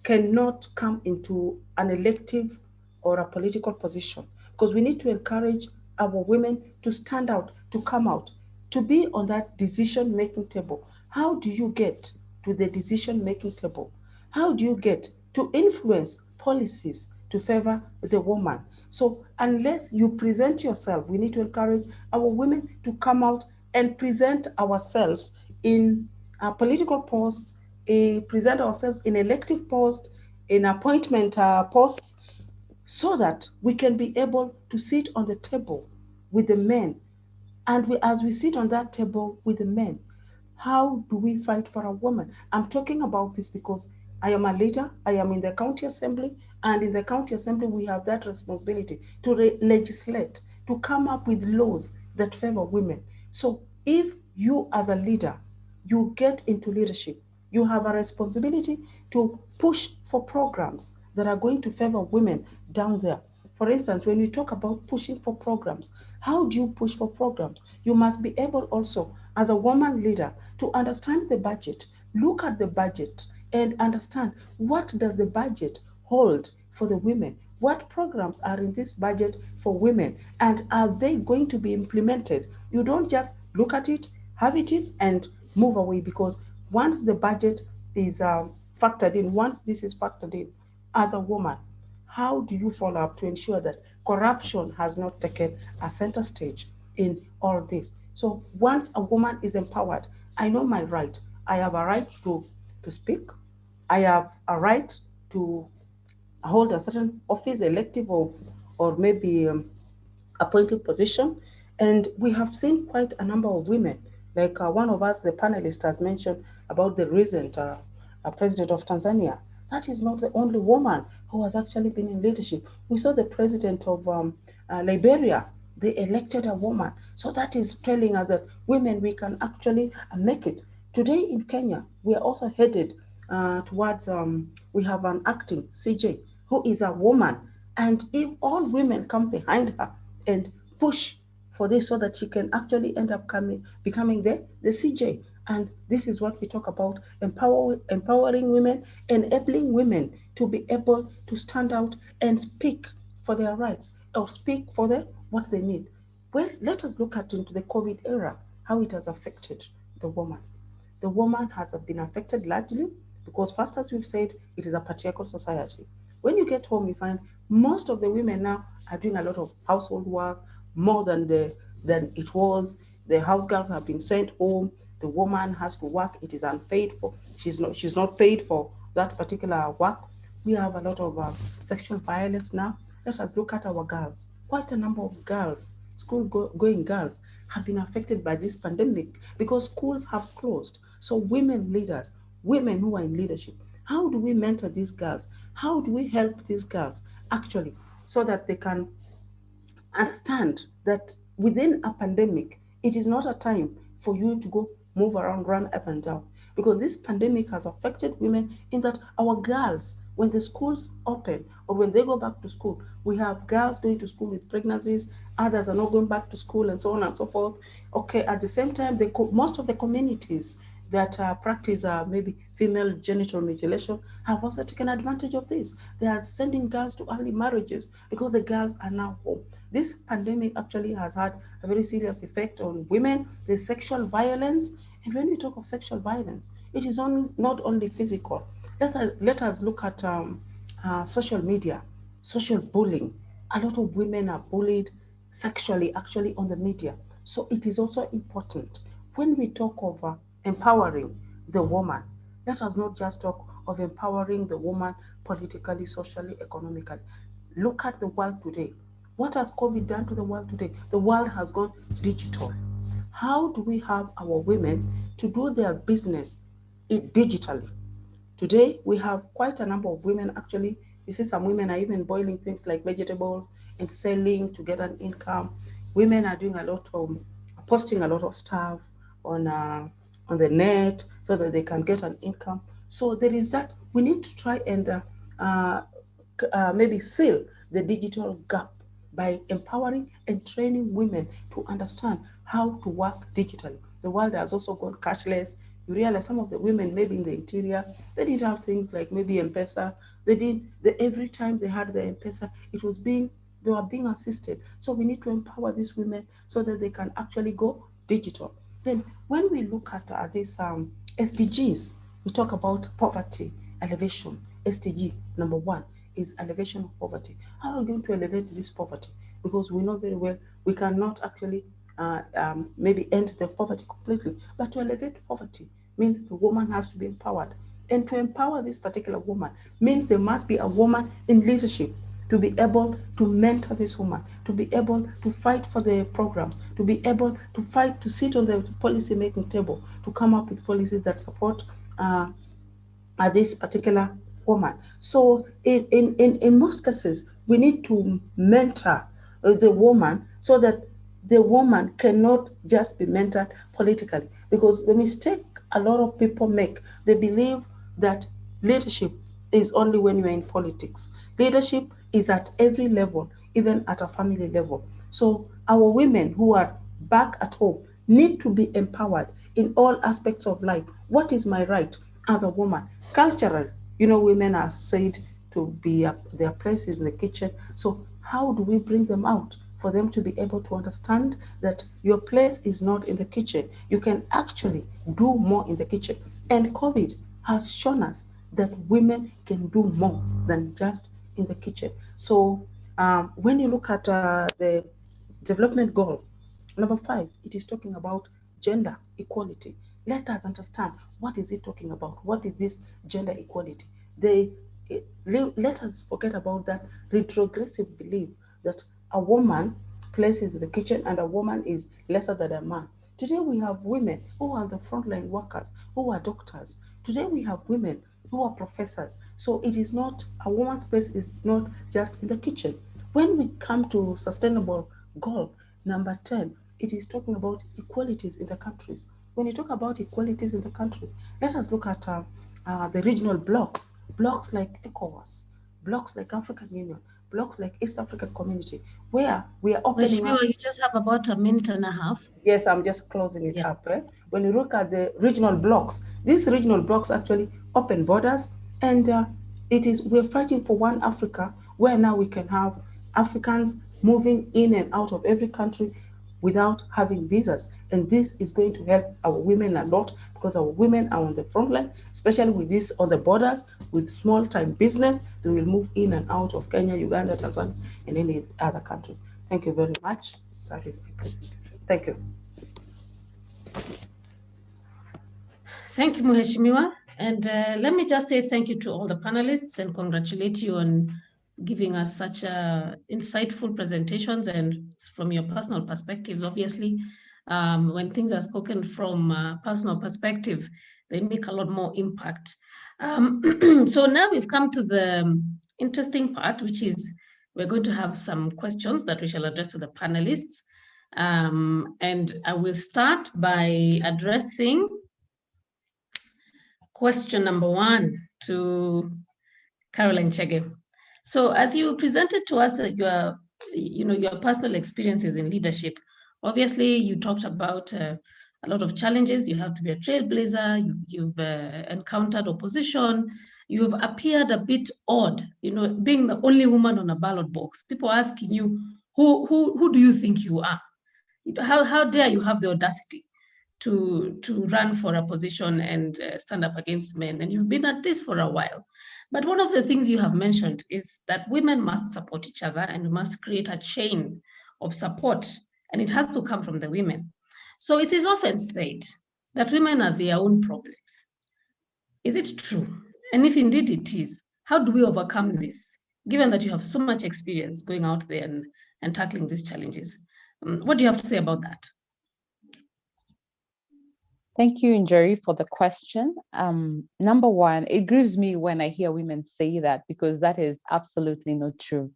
cannot come into an elective or a political position, because we need to encourage our women to stand out, to come out, to be on that decision-making table. How do you get to the decision-making table? How do you get to influence policies to favor the woman? So unless you present yourself, we need to encourage our women to come out and present ourselves in political posts, present ourselves in elective posts, in appointment posts, so that we can be able to sit on the table with the men. And as we sit on that table with the men, how do we fight for a woman? I'm talking about this because I am a leader. I am in the county assembly, and in the county assembly, we have that responsibility to legislate, to come up with laws that favor women. So if you as a leader, you get into leadership, you have a responsibility to push for programs that are going to favor women down there. For instance, when we talk about pushing for programs, how do you push for programs? You must be able also, as a woman leader, to understand the budget, look at the budget, and understand what does the budget hold for the women? What programs are in this budget for women? And are they going to be implemented? You don't just look at it, have it in, and move away, because once the budget is factored in, once this is factored in, as a woman, how do you follow up to ensure that corruption has not taken a center stage in all this? So once a woman is empowered, I know my right. I have a right to speak. I have a right to hold a certain office, elective or maybe appointed position. And we have seen quite a number of women, like one of us, the panelist, has mentioned about the recent president of Tanzania. That is not the only woman who has actually been in leadership. We saw the president of Liberia. They elected a woman. So that is telling us that women, we can actually make it. Today in Kenya, we are also headed towards, we have an acting CJ who is a woman. And if all women come behind her and push for this, so that she can actually end up becoming the CJ. And this is what we talk about, empowering women, enabling women to be able to stand out and speak for their rights, or speak for what they need. Well, let us look at into the COVID era, how it has affected the woman. The woman has been affected largely because, first, as we've said, it is a patriarchal society. When you get home, you find most of the women now are doing a lot of household work, more than it was. The house girls have been sent home. The woman has to work. It is unpaid for. She's not paid for that particular work. We have a lot of sexual violence now. Let us look at our girls. Quite a number of girls, school-going girls, have been affected by this pandemic because schools have closed. So women leaders, women who are in leadership, how do we mentor these girls? How do we help these girls actually, so that they can understand that within a pandemic, it is not a time for you to go move around, run up and down, because this pandemic has affected women in that our girls, when the schools open or when they go back to school, we have girls going to school with pregnancies, others are not going back to school, and so on and so forth. Okay, at the same time, most of the communities that practice maybe female genital mutilation have also taken advantage of this. They are sending girls to early marriages because the girls are now home. This pandemic actually has had a very serious effect on women. There's sexual violence. And when we talk of sexual violence, it is not only physical. Let us look at social media, social bullying. A lot of women are bullied sexually actually on the media. So it is also important when we talk of empowering the woman. Let us not just talk of empowering the woman politically, socially, economically. Look at the world today. What has COVID done to the world today? The world has gone digital. How do we have our women to do their business digitally? Today, we have quite a number of women actually. You see some women are even boiling things like vegetables and selling to get an income. Women are doing a lot of, posting a lot of stuff on the net so that they can get an income. So there is that. We need to try and maybe seal the digital gap by empowering and training women to understand how to work digitally. The world has also gone cashless. You realize some of the women, maybe in the interior, they didn't have things like maybe M-Pesa. Every time they had the M-Pesa, they were being assisted. So we need to empower these women so that they can actually go digital. Then when we look at these SDGs, we talk about poverty elevation. SDG number 1 is elevation of poverty. How are we going to elevate this poverty? Because we know very well we cannot actually maybe end the poverty completely, but to elevate poverty means the woman has to be empowered. And to empower this particular woman means there must be a woman in leadership to be able to mentor this woman, to be able to fight for the programs, to be able to fight, to sit on the policy making table, to come up with policies that support this particular woman. So in most cases, we need to mentor the woman so that the woman cannot just be mentored politically. Because the mistake a lot of people make, they believe that leadership is only when you're in politics. Leadership is at every level, even at a family level. So our women who are back at home need to be empowered in all aspects of life. What is my right as a woman? Cultural, women are said to be their places in the kitchen. So how do we bring them out for them to be able to understand that your place is not in the kitchen? You can actually do more in the kitchen. And COVID has shown us that women can do more than just in the kitchen. So when you look at the development goal, number 5, it is talking about gender equality. Let us understand, what is it talking about? What is this gender equality? Let us forget about that retrogressive belief that a woman places in the kitchen and a woman is lesser than a man. Today we have women who are the frontline workers, who are doctors. Today we have women who are professors. So it is not, a woman's place is not just in the kitchen. When we come to sustainable goal, number 10, it is talking about equalities in the countries. When you talk about equalities in the countries, let us look at the regional blocks like ECOWAS, blocks like African Union, blocks like East African Community, where we are opening up. You just have about a minute and a half. Yes, I'm just closing it up. When you look at the regional blocks, these regional blocks actually open borders, and we're fighting for one Africa, where now we can have Africans moving in and out of every country without having visas. And this is going to help our women a lot, because our women are on the front line, especially with this on the borders, with small time business. They will move in and out of Kenya, Uganda, Tanzania, and any other country. Thank you very much. That is my presentation. Thank you. Thank you, Mheshimiwa. And let me just say thank you to all the panelists and congratulate you on giving us such insightful presentations, and from your personal perspectives. Obviously, when things are spoken from a personal perspective, they make a lot more impact. So now we've come to the interesting part, which is we're going to have some questions that we shall address to the panelists. And I will start by addressing question number 1 to Caroline Chege. So as you presented to us your personal experiences in leadership, obviously you talked about a lot of challenges. You have to be a trailblazer. You've encountered opposition. You've appeared a bit odd, being the only woman on a ballot box. People asking you, who do you think you are? How dare you have the audacity to run for a position and stand up against men? And you've been at this for a while. But one of the things you have mentioned is that women must support each other, and we must create a chain of support, and it has to come from the women. So it is often said that women are their own problems. Is it true? And if indeed it is, how do we overcome this, given that you have so much experience going out there and tackling these challenges? What do you have to say about that? Thank you, Njeri, for the question. Number 1, it grieves me when I hear women say that, because that is absolutely not true.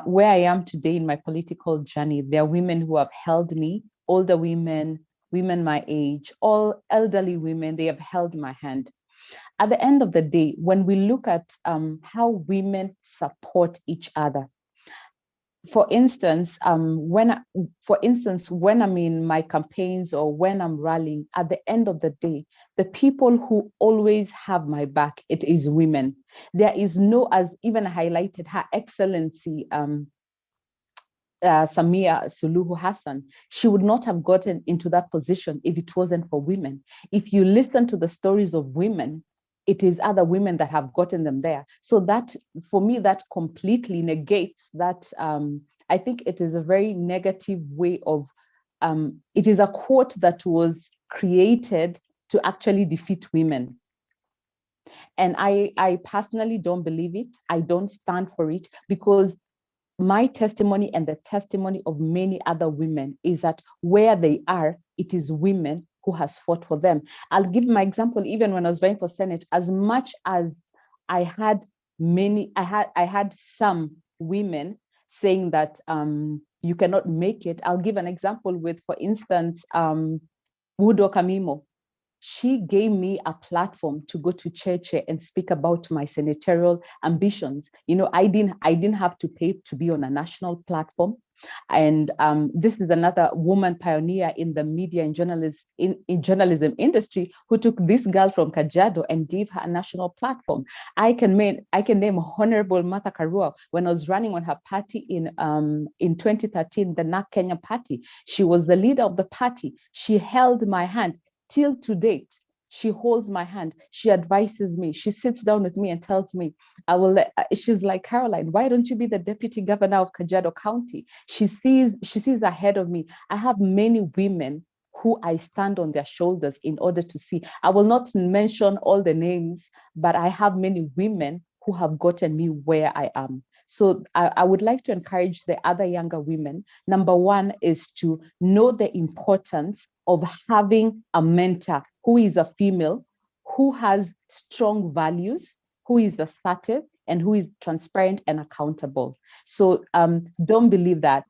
Where I am today in my political journey, there are women who have held me, older women, women my age, all elderly women, they have held my hand. at the end of the day, when we look at how women support each other, for instance, when I'm in my campaigns or when I'm rallying, at the end of the day, the people who always have my back, it is women. There is no, as even highlighted, Her Excellency Samia Suluhu Hassan, she would not have gotten into that position if it wasn't for women. If you listen to the stories of women, it is other women that have gotten them there. So that, for me, that completely negates that. I think it is a very negative way of, it is a quote that was created to actually defeat women. And I personally don't believe it. I don't stand for it, because my testimony and the testimony of many other women is that where they are, it is women who has fought for them. I'll give my example. Even when I was vying for Senate, as much as I had some women saying that you cannot make it. I'll give an example with, for instance, Wudo Kamimo. She gave me a platform to go to Cheche and speak about my senatorial ambitions. You know, I didn't have to pay to be on a national platform. And this is another woman pioneer in the media and journalism industry who took this girl from Kajiado and gave her a national platform. I can name Honorable Martha Karua. When I was running on her party in 2013, the NAK Kenya party, she was the leader of the party. She held my hand. Till to date, she holds my hand. She advises me. She sits down with me and tells me, she's like, Caroline, why don't you be the deputy governor of Kajiado County? She sees ahead of me. I have many women who I stand on their shoulders in order to see. I will not mention all the names, but I have many women who have gotten me where I am. So I would like to encourage the other younger women. Number one is to know the importance of having a mentor who is a female, who has strong values, who is assertive, and who is transparent and accountable. So don't believe that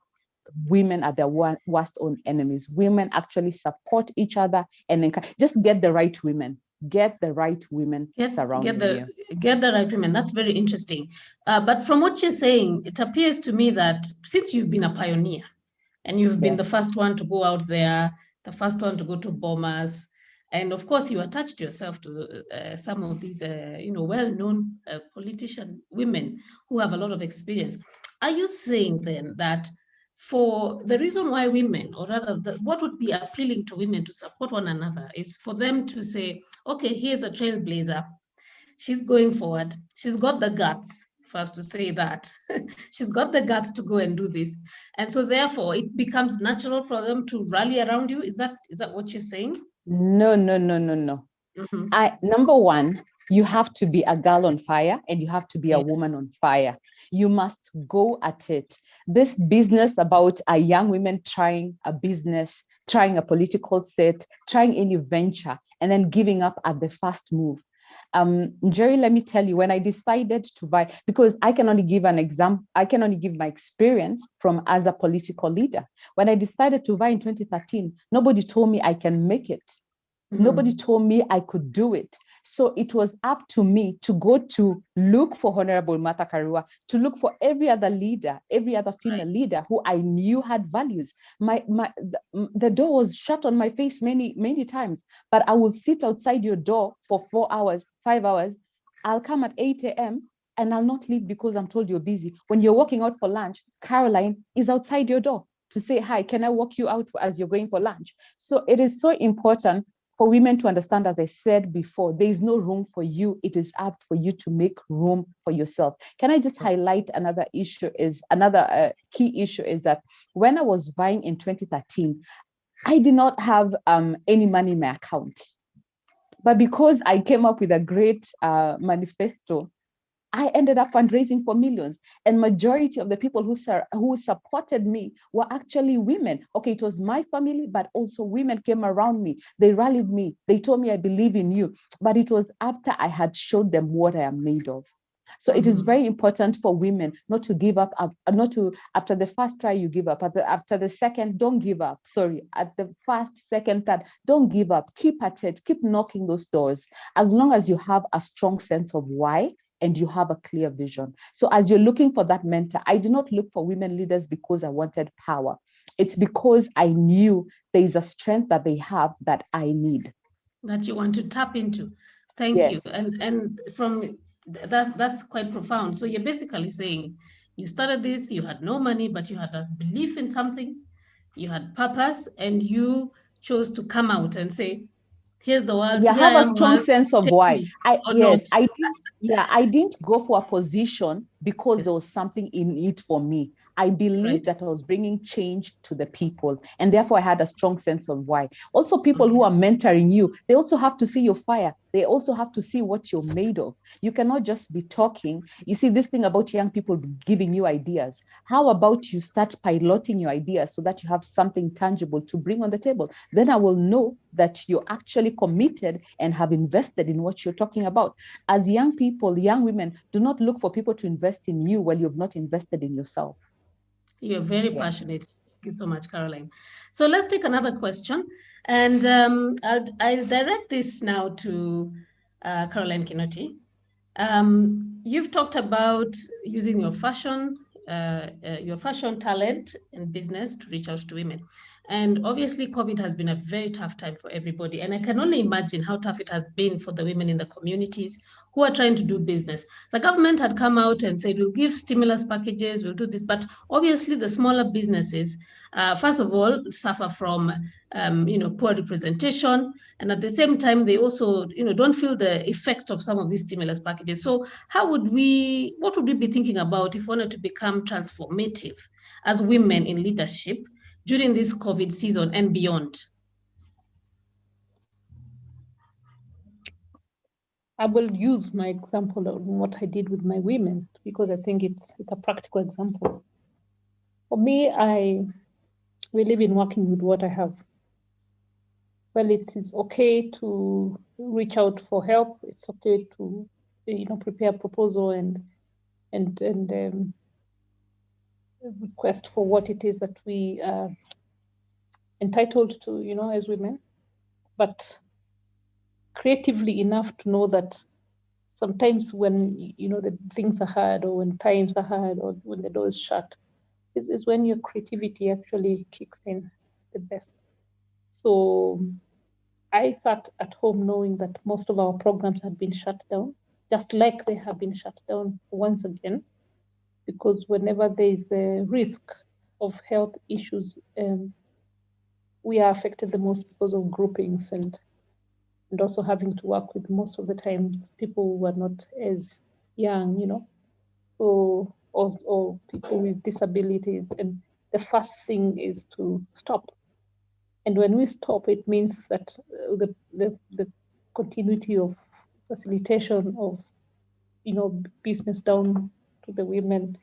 women are their worst own enemies. Women actually support each other and just get the right women. Get the right women surrounding you. Get the right women. That's very interesting. But from what you're saying, it appears to me that since you've been a pioneer and you've been the first one to go out there, the first one to go to bombers, and of course you attached yourself to some of these, well-known politician women who have a lot of experience. Are you saying then that for the reason why women, or rather what would be appealing to women to support one another, is for them to say, okay, here's a trailblazer. She's going forward. She's got the guts, first to say that. She's got the guts to go and do this. And so therefore it becomes natural for them to rally around you. Is that what you're saying? No. Mm-hmm. Number one, you have to be a girl on fire and you have to be a woman on fire. You must go at it. This business about a young women trying a business, trying a political set, trying any venture, and then giving up at the first move. Jerry, let me tell you, when I decided to buy, because I can only give an example, I can only give my experience from as a political leader. When I decided to buy in 2013, nobody told me I can make it. Mm-hmm. Nobody told me I could do it. So it was up to me to go to look for Honorable Martha Karua, to look for every other leader, every other female leader who I knew had values. The door was shut on my face many times, but I would sit outside your door for 4 hours, 5 hours. I'll come at 8 a.m. and I'll not leave because I'm told you're busy. When you're walking out for lunch, Caroline is outside your door to say, hi, can I walk you out as you're going for lunch? So it is so important for women to understand, as I said before, there is no room for you. It is up for you to make room for yourself. Can I just highlight another issue? Another key issue is that when I was vying in 2013, I did not have any money in my account. But because I came up with a great manifesto, I ended up fundraising for millions. And majority of the people who supported me were actually women. Okay, it was my family, but also women came around me. They rallied me. They told me, I believe in you. But it was after I had showed them what I am made of. So it is very important for women not to give up, not to, after the first try, you give up. After the second, don't give up. Sorry, at the first, second, third, don't give up. Keep at it, keep knocking those doors. As long as you have a strong sense of why and you have a clear vision. So as you're looking for that mentor, I do not look for women leaders because I wanted power. It's because I knew there is a strength that they have that I need. That you want to tap into. Thank Yes. you. And from that's quite profound. So you're basically saying you started this, you had no money, but you had a belief in something, you had purpose, and you chose to come out and say, here's the world. Yeah, have a strong sense of why. I didn't go for a position because there was something in it for me. I believed that I was bringing change to the people, and therefore I had a strong sense of why. Also, people who are mentoring you, they also have to see your fire. They also have to see what you're made of. You cannot just be talking. You see, this thing about young people giving you ideas. How about you start piloting your ideas so that you have something tangible to bring on the table? Then I will know that you're actually committed and have invested in what you're talking about. As young people, young women, do not look for people to invest in you while you've not invested in yourself. You're very passionate. Thank you so much, Caroline. So let's take another question. And I'll direct this now to Caroline Kinoti. You've talked about using your fashion talent and business to reach out to women. And obviously, COVID has been a very tough time for everybody. And I can only imagine how tough it has been for the women in the communities who are trying to do business. The government had come out and said, we'll give stimulus packages, we'll do this. But obviously, the smaller businesses, first of all, suffer from poor representation. And at the same time, they also don't feel the effect of some of these stimulus packages. So what would we be thinking about if we wanted to become transformative as women in leadership during this COVID season and beyond? I will use my example of what I did with my women because I think it's a practical example. For me, I believe in working with what I have. Well, it is okay to reach out for help. It's okay to prepare a proposal and request for what it is that we are entitled to, as women, but creatively enough to know that sometimes when the things are hard, or when times are hard, or when the door is shut, is when your creativity actually kicks in the best. So I sat at home knowing that most of our programs had been shut down, just like they have been shut down once again, because whenever there is a risk of health issues, we are affected the most because of groupings and also having to work with most of the times people who are not as young, or people with disabilities. And the first thing is to stop. And when we stop, it means that the continuity of facilitation of business down to the women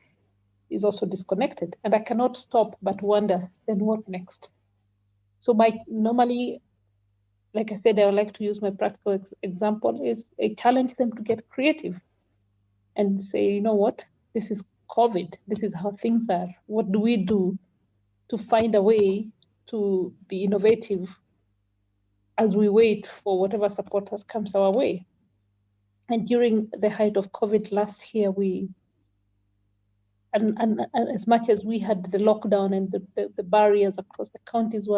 is also disconnected. And I cannot stop but wonder, then what next? So normally, like I said, I would like to use my practical example is I challenge them to get creative and say, you know what, this is COVID. This is how things are. What do we do to find a way to be innovative as we wait for whatever support that comes our way? And during the height of COVID last year, and as much as we had the lockdown and the barriers across the counties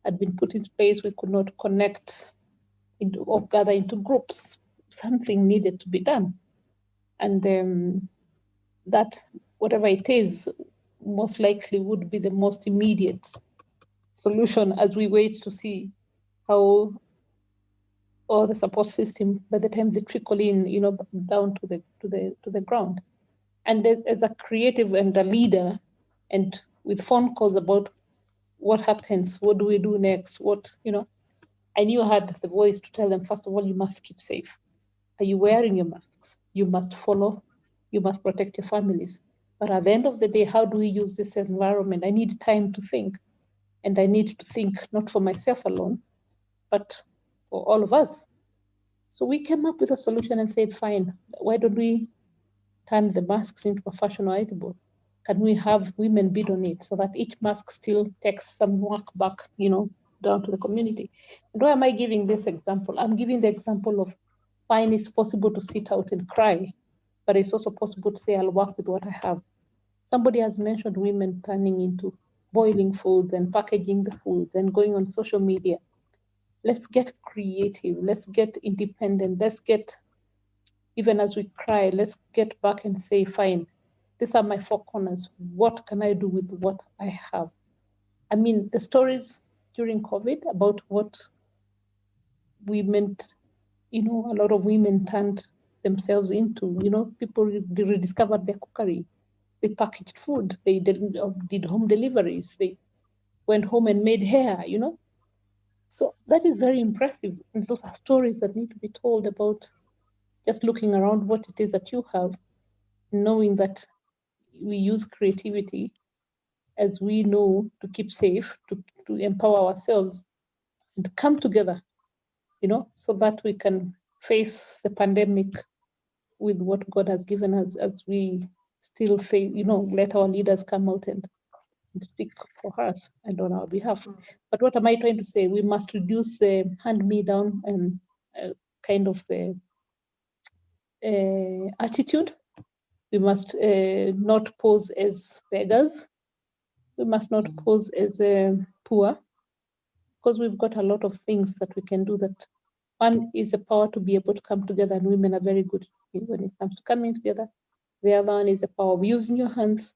had been put in place, we could not connect or gather into groups. Something needed to be done. And that, whatever it is, most likely would be the most immediate solution as we wait to see how all the support system, by the time they trickle in, down to the ground. And as a creative and a leader, and with phone calls about what happens, what do we do next, I knew I had the voice to tell them, first of all, you must keep safe. Are you wearing your masks? You must follow. You must protect your families. But at the end of the day, how do we use this environment? I need time to think. And I need to think not for myself alone, but for all of us. So we came up with a solution and said, fine, why don't we turn the masks into a fashion item? Can we have women bid on it so that each mask still takes some work back, down to the community? And why am I giving this example? I'm giving the example of fine, it's possible to sit out and cry, but it's also possible to say, I'll work with what I have. Somebody has mentioned women turning into boiling foods and packaging the foods and going on social media. Let's get creative. Let's get independent. Let's get, even as we cry, let's get back and say, fine, these are my four corners. What can I do with what I have? I mean, the stories during COVID about what women, a lot of women turned themselves into, people rediscovered their cookery. They packaged food. They did home deliveries. They went home and made hair, So that is very impressive. And those are stories that need to be told about just looking around what it is that you have, knowing that we use creativity, as we know, to keep safe, to empower ourselves and come together, so that we can face the pandemic with what God has given us, as we still face, let our leaders come out and speak for us and on our behalf. But what am I trying to say? We must reduce the hand-me-down and kind of attitude. We must not pose as beggars. We must not pose as poor, because we've got a lot of things that we can do. That one is the power to be able to come together, and women are very good when it comes to coming together. The other one is the power of using your hands.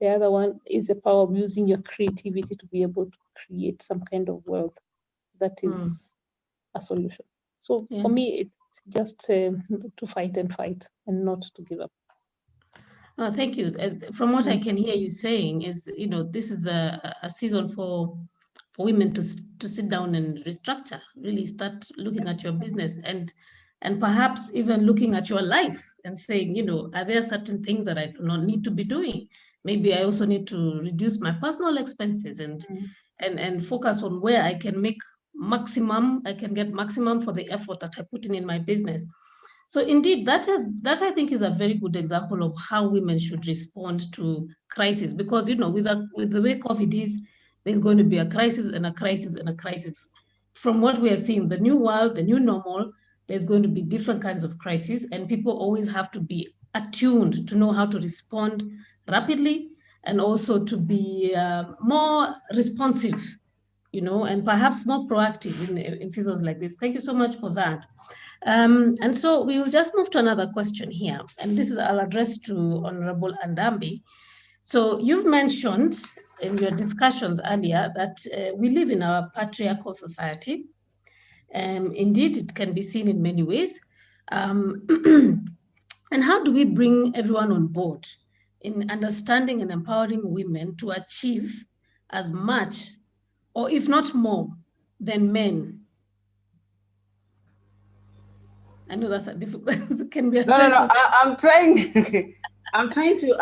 The other one is the power of using your creativity to be able to create some kind of wealth that is a solution. So for me, it's just to fight and not to give up. Oh, thank you. From what I can hear you saying is, this is a season for women to sit down and restructure, really start looking at your business and perhaps even looking at your life and saying, are there certain things that I do not need to be doing? Maybe I also need to reduce my personal expenses and focus on where I can make maximum, I can get maximum for the effort that I put in my business. So indeed, that I think is a very good example of how women should respond to crisis, because with the way COVID is, there's going to be a crisis and a crisis and a crisis. From what we are seeing, the new world, the new normal, there's going to be different kinds of crises, and people always have to be attuned to know how to respond rapidly and also to be more responsive, and perhaps more proactive in seasons like this. Thank you so much for that. And so we will just move to another question here, and this is I'll address to Honorable Andambi. So you've mentioned in your discussions earlier that we live in a patriarchal society. Indeed, it can be seen in many ways. And how do we bring everyone on board in understanding and empowering women to achieve as much, or if not more, than men? I know that's a difficult. Can be. No. I'm trying. I'm trying to.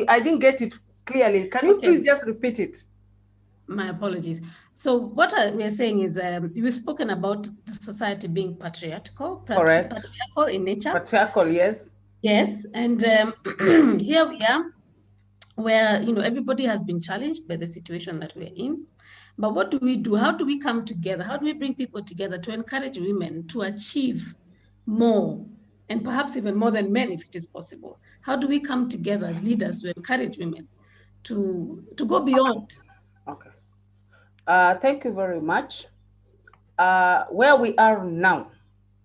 I didn't get it clearly. Can you please just repeat it? My apologies. So what we are saying is, we've spoken about the society being patriarchal. Correct. Patriarchal in nature. Patriarchal, yes. Yes, and here we are, where everybody has been challenged by the situation that we're in. But what do we do? How do we come together? How do we bring people together to encourage women to achieve more, and perhaps even more than men, if it is possible? How do we come together as leaders to encourage women to go beyond? Okay. Thank you very much. Where we are now,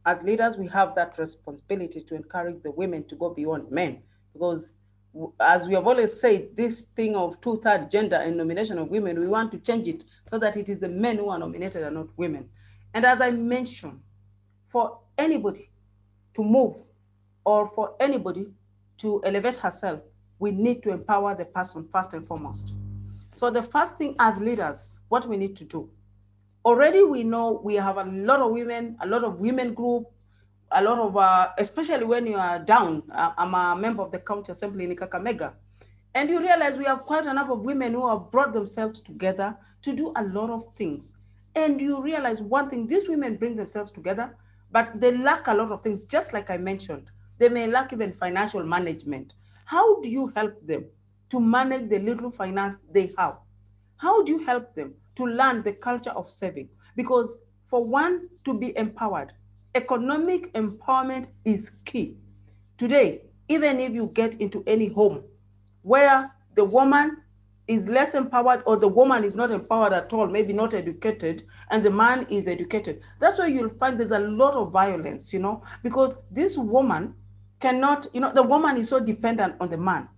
as leaders, we have that responsibility to encourage the women to go beyond men, because as we have always said, this thing of 2/3 gender and nomination of women, we want to change it so that it is the men who are nominated and not women. And as I mentioned, for anybody to move or for anybody to elevate herself, we need to empower the person first and foremost. So the first thing as leaders, what we need to do, already we know we have a lot of women group, a lot of, especially when you are down. I'm a member of the county assembly in Kakamega, and you realize we have quite a number of women who have brought themselves together to do a lot of things. And you realize one thing, these women bring themselves together, but they lack a lot of things, just like I mentioned. They may lack even financial management. How do you help them to manage the little finance they have? How do you help them to learn the culture of saving? Because for one to be empowered, economic empowerment is key. Today, even if you get into any home where the woman is less empowered or the woman is not empowered at all, maybe not educated, and the man is educated, that's why you'll find there's a lot of violence, you know, because this woman cannot, you know, the woman is so dependent on the man.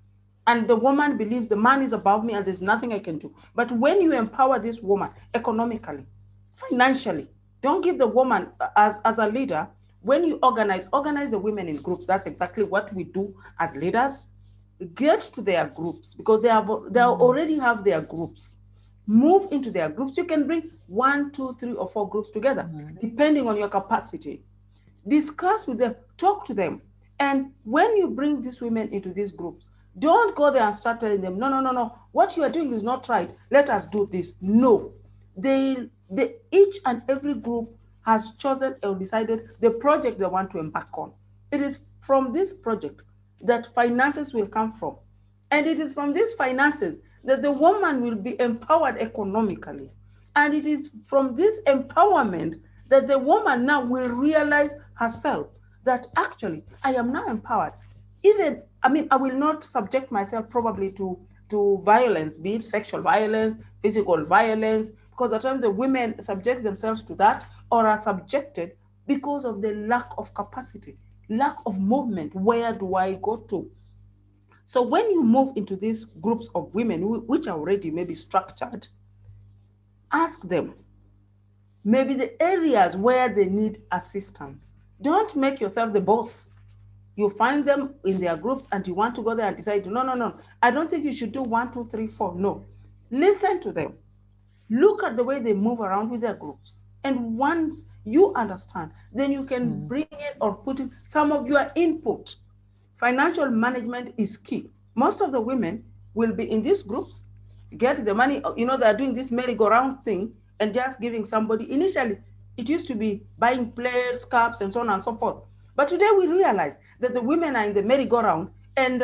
And the woman believes the man is above me and there's nothing I can do. But when you empower this woman economically, financially, don't give the woman as a leader. When you organize the women in groups. That's exactly what we do as leaders. Get to their groups because they already have their groups. Move into their groups. You can bring 1, 2, 3, or 4 groups together, depending on your capacity. Discuss with them, talk to them. And when you bring these women into these groups, don't go there and start telling them, no, what you are doing is not right. Let us do this. No, each and every group has chosen or decided the project they want to embark on. It is from this project that finances will come from. And it is from these finances that the woman will be empowered economically. And it is from this empowerment that the woman now will realize herself that actually I am now empowered. Even, I will not subject myself probably to violence, be it sexual violence, physical violence, because at times the women subject themselves to that or are subjected because of the lack of capacity, lack of movement. Where do I go to? So when you move into these groups of women, which are already maybe structured, ask them maybe the areas where they need assistance. Don't make yourself the boss. You find them in their groups and you want to go there and decide, no, I don't think you should do 1, 2, 3, 4. No, listen to them. Look at the way they move around with their groups. And once you understand, then you can bring in or put in some of your input. Financial management is key. Most of the women will be in these groups, get the money, they're doing this merry-go-round thing and just giving somebody. Initially, it used to be buying plates, cups, and so on and so forth. But today we realize that the women are in the merry-go-round and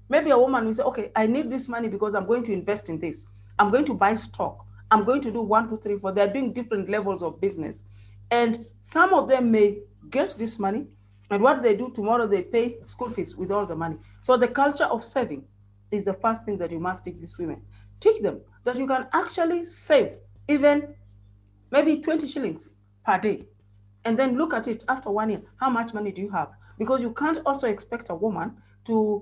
maybe a woman will say, okay, I need this money because I'm going to invest in this. I'm going to buy stock. I'm going to do 1, 2, 3, 4. They're doing different levels of business. And some of them may get this money, and what they do tomorrow, they pay school fees with all the money. So the culture of saving is the first thing that you must teach these women. Teach them that you can actually save even maybe 20 shillings per day. And then look at it after 1 year. How much money do you have? Because you can't also expect a woman to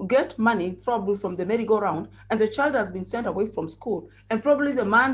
get money probably from the merry-go-round and the child has been sent away from school and probably the man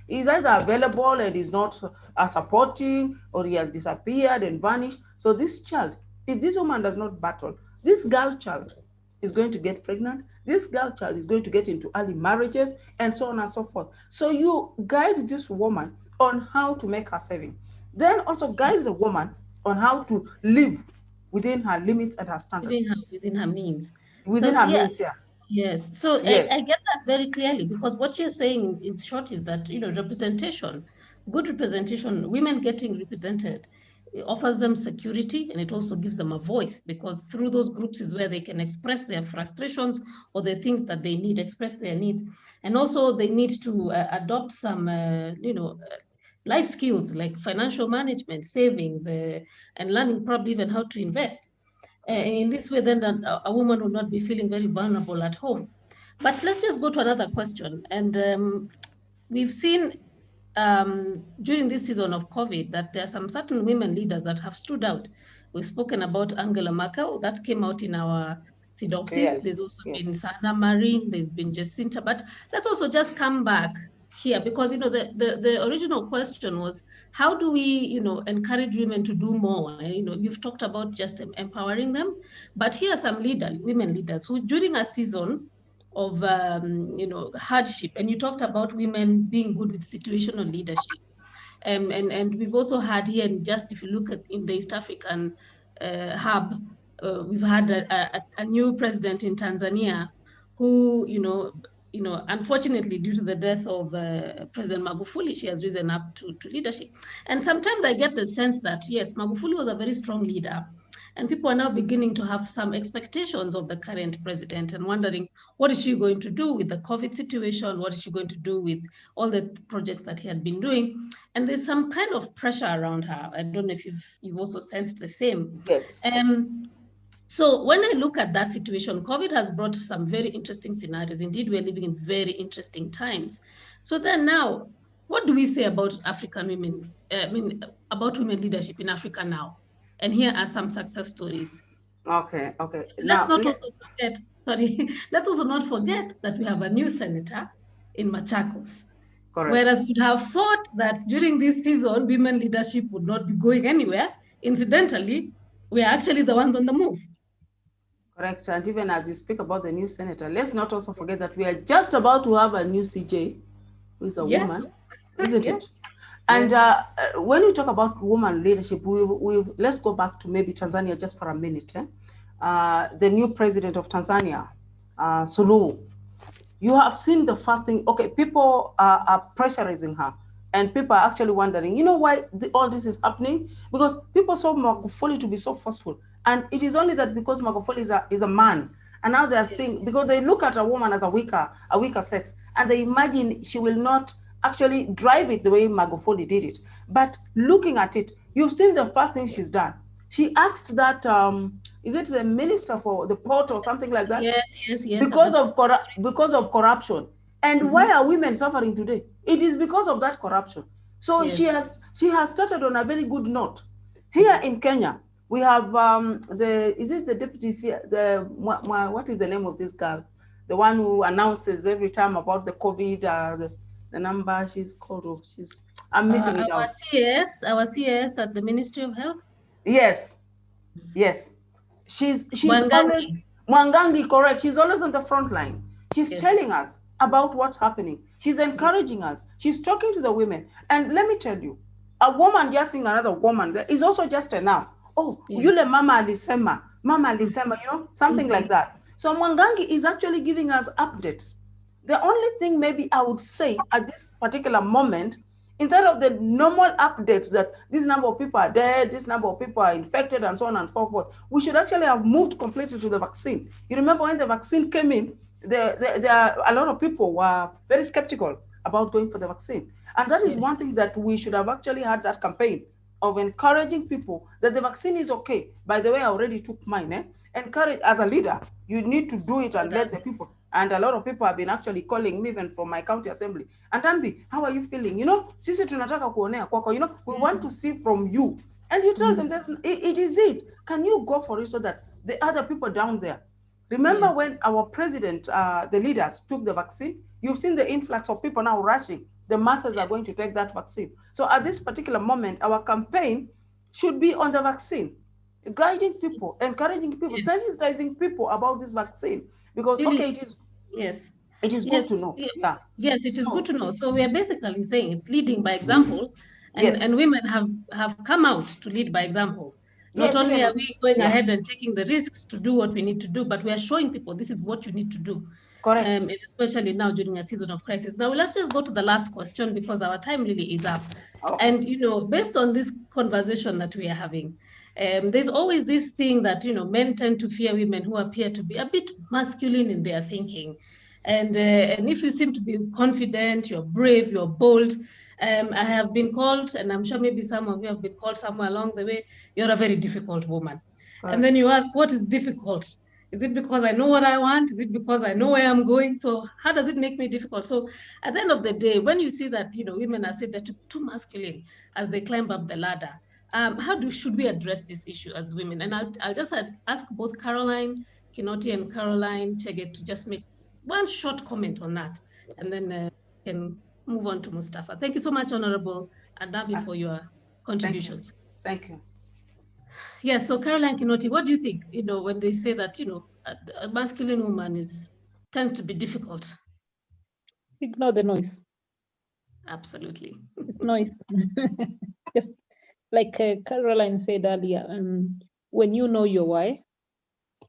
is either available and is not supporting, or he has disappeared and vanished. So this child, if this woman does not battle, this girl child is going to get pregnant, this girl child is going to get into early marriages and so on and so forth. So you guide this woman on how to make her saving. Then also guide the woman on how to live within her limits and her standards. Within her means. Within her means, yeah. Yes. So yes. I get that very clearly, because what you're saying in short is that, representation, good representation, women getting represented, it offers them security, and it also gives them a voice, because through those groups is where they can express their frustrations or the things that they need, express their needs. And also they need to adopt some, life skills like financial management, savings, and learning probably even how to invest. In this way, then a woman will not be feeling very vulnerable at home. But let's just go to another question. And we've seen during this season of COVID that there are some certain women leaders that have stood out. We've spoken about Angela Merkel, that came out in our synopsis. Yes. There's also been Sanna Marin, there's been Jacinta, but let's also just come back here, because the original question was, how do we encourage women to do more? You've talked about just empowering them, but here are some women leaders who during a season of hardship, and you talked about women being good with situational leadership, and we've also had here, and just if you look at in the East African hub, we've had a new president in Tanzania who unfortunately, due to the death of President Magufuli, she has risen up to leadership. And sometimes I get the sense that, yes, Magufuli was a very strong leader, And people are now beginning to have some expectations of the current president and wondering, what is she going to do with the COVID situation? What is she going to do with all the projects that he had been doing? And there's some kind of pressure around her. I don't know if you've also sensed the same. Yes. So when I look at that situation, COVID has brought some very interesting scenarios. Indeed, we're living in very interesting times. So then now, what do we say about African women? About women leadership in Africa now? And here are some success stories. Okay. Let's also not forget that we have a new senator in Machakos. Correct. Whereas we'd have thought that during this season, women leadership would not be going anywhere. Incidentally, we are actually the ones on the move. Correct. And even as you speak about the new senator, let's not also forget that we are just about to have a new CJ, who is a woman, isn't it? And when we talk about woman leadership, let's go back to maybe Tanzania just for a minute. The new president of Tanzania, Suluhu, you have seen the first thing. Okay, people are pressurizing her. And people are actually wondering, you know why all this is happening? Because people saw Magufuli to be so forceful. And it is only that because Magufuli is a man. And now they are saying, because they look at a woman as a weaker sex, and they imagine she will not actually drive it the way Magufuli did it. But looking at it, you've seen the first thing she's done. She asked that, is it the minister for the port or something like that? Yes. Because of corruption. And why are women suffering today? It is because of that corruption. So she has started on a very good note. Here in Kenya, we have the deputy, what is the name of this girl? The one who announces every time about the COVID, the number she's called. I'm missing it out. Our CS at the Ministry of Health. Yes. She's always Mwangangi, correct. She's always on the front line. She's telling us about what's happening. She's encouraging us. She's talking to the women. And let me tell you, a woman just seeing another woman is also just enough. Oh, yule mama alisema, you know, something like that. So Mwangangi is actually giving us updates. The only thing maybe I would say at this particular moment, instead of the normal updates that this number of people are dead, this number of people are infected, and so on and so forth, we should actually have moved completely to the vaccine. You remember when the vaccine came in, a lot of people were very skeptical about going for the vaccine. And that is one thing that we should have actually had, that campaign of encouraging people that the vaccine is okay. By the way, I already took mine. Encourage, as a leader, you need to do it and let the people. And a lot of people have been actually calling me even from my county assembly. And Ambi, how are you feeling? You know, sisi tunataka kuonea kwako. You know, we want to see from you. And you tell them, it is it. Can you go for it so that the other people down there? Remember when our president, the leaders took the vaccine? You've seen the influx of people now rushing. The masses are going to take that vaccine. So at this particular moment, our campaign should be on the vaccine, guiding people, encouraging people, sensitizing people about this vaccine. Because, okay, it is. It is good to know. Yes, it is good to know. So we are basically saying it's leading by example, and women have come out to lead by example. Not only are we going ahead and taking the risks to do what we need to do, but we are showing people this is what you need to do. Correct. Especially now during a season of crisis. Now let's just go to the last question because our time really is up. And you know, based on this conversation that we are having, there's always this thing that, you know, men tend to fear women who appear to be a bit masculine in their thinking. And if you seem to be confident, you're brave, you're bold, I have been called, and I'm sure maybe some of you have been called somewhere along the way, you're a very difficult woman. Correct. And then you ask, what is difficult? Is it because I know what I want? Is it because I know where I'm going? So how does it make me difficult? So at the end of the day, when you see that, you know, women are said they're too masculine as they climb up the ladder, should we address this issue as women? And I'll just ask both Caroline Kinoti and Caroline Chege to just make one short comment on that, and then can move on to Mustafa. Thank you so much, Honorable Adabi, for your contributions. Thank you. Yes, so Caroline Kinoti, what do you think, you know, when they say that, you know, a masculine woman tends to be difficult? Ignore the noise. Absolutely. Noise. Just like Caroline said earlier, when you know your why,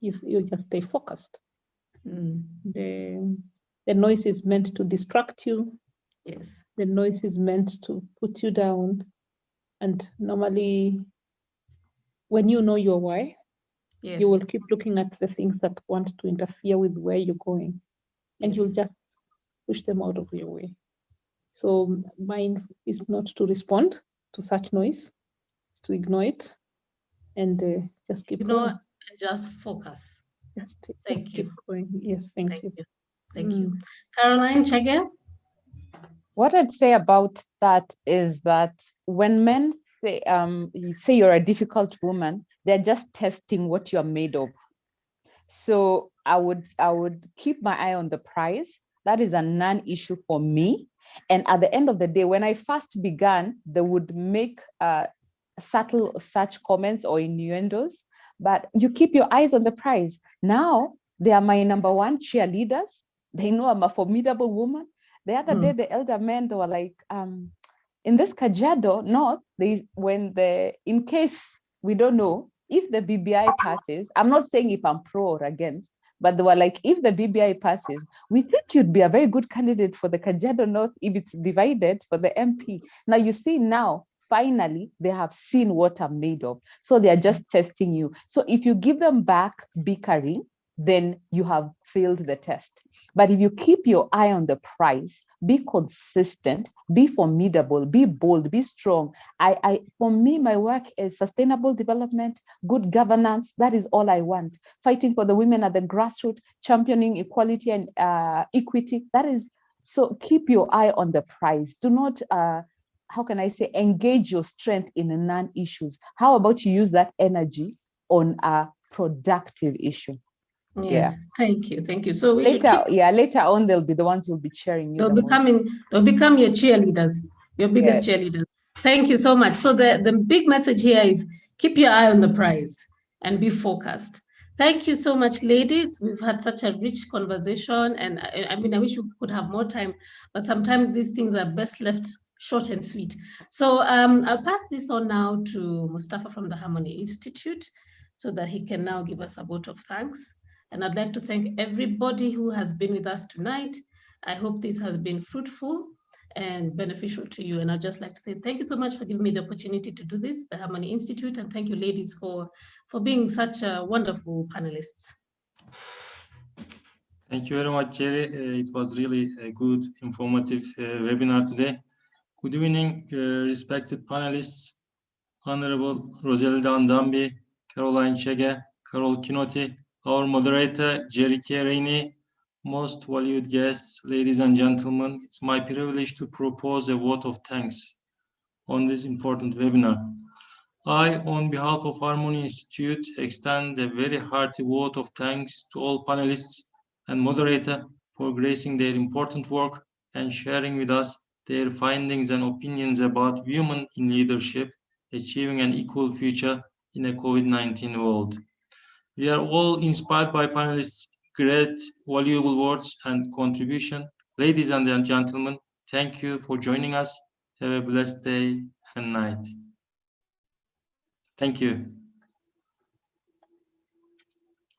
you just stay focused. The noise is meant to distract you. Yes. The noise is meant to put you down. And normally, when you know your why, Yes. You will keep looking at the things that want to interfere with where you're going, and Yes. you'll just push them out of your way. So mine is not to respond to such noise, it's to ignore it and just keep going. And just focus. Just Thank keep going. Yes, thank you. Thank you. Caroline Chege? What I'd say about that is that when men say, say you're a difficult woman, they're just testing what you're made of. So I would keep my eye on the prize. That is a non-issue for me. And at the end of the day, when I first began, they would make subtle such comments or innuendos, but you keep your eyes on the prize. Now they are my number one cheerleaders. They know I'm a formidable woman. The other day, the elder men, they were like, in this Kajiado North, in case we don't know, if the BBI passes, I'm not saying if I'm pro or against, but they were like, if the BBI passes, we think you'd be a very good candidate for the Kajiado North if it's divided for the MP. Now you see now, finally, they have seen what I'm made of. So they're just testing you. So if you give them back bickering, then you have failed the test. But if you keep your eye on the prize, be consistent, be formidable, be bold, be strong. For me, my work is sustainable development, good governance. That is all I want. Fighting for the women at the grassroots, championing equality and equity. That is, so keep your eye on the prize. Do not, how can I say, engage your strength in non-issues. How about you use that energy on a productive issue? Yes, thank you. So we later on, they'll be the ones who'll be cheering you. They'll become your cheerleaders, your biggest cheerleaders. Thank you so much. So the big message here is keep your eye on the prize and be focused. Thank you so much, ladies. We've had such a rich conversation, and I mean, I wish we could have more time, but sometimes these things are best left short and sweet. So I'll pass this on now to Mustafa from the Harmony Institute so that he can now give us a vote of thanks. And I'd like to thank everybody who has been with us tonight. I hope this has been fruitful and beneficial to you. And I'd just like to say thank you so much for giving me the opportunity to do this, the Harmony Institute, and thank you, ladies, for being such wonderful panelists. Thank you very much, Jerry. It was really a good, informative webinar today. Good evening, respected panelists, Honorable Rosalida Andambi, Caroline Chege, Carol Kinoti, our moderator, Jerry Chiarini, most valued guests, ladies and gentlemen, it's my privilege to propose a vote of thanks on this important webinar. I, on behalf of Harmony Institute, extend a very hearty vote of thanks to all panelists and moderator for gracing their important work and sharing with us their findings and opinions about women in leadership, achieving an equal future in a COVID-19 world. We are all inspired by panelists' great, valuable words and contribution. Ladies and gentlemen, thank you for joining us. Have a blessed day and night. Thank you.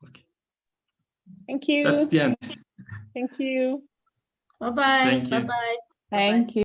Okay. Thank you. That's the end. Thank you. Bye-bye. Thank you. Bye-bye. Thank you.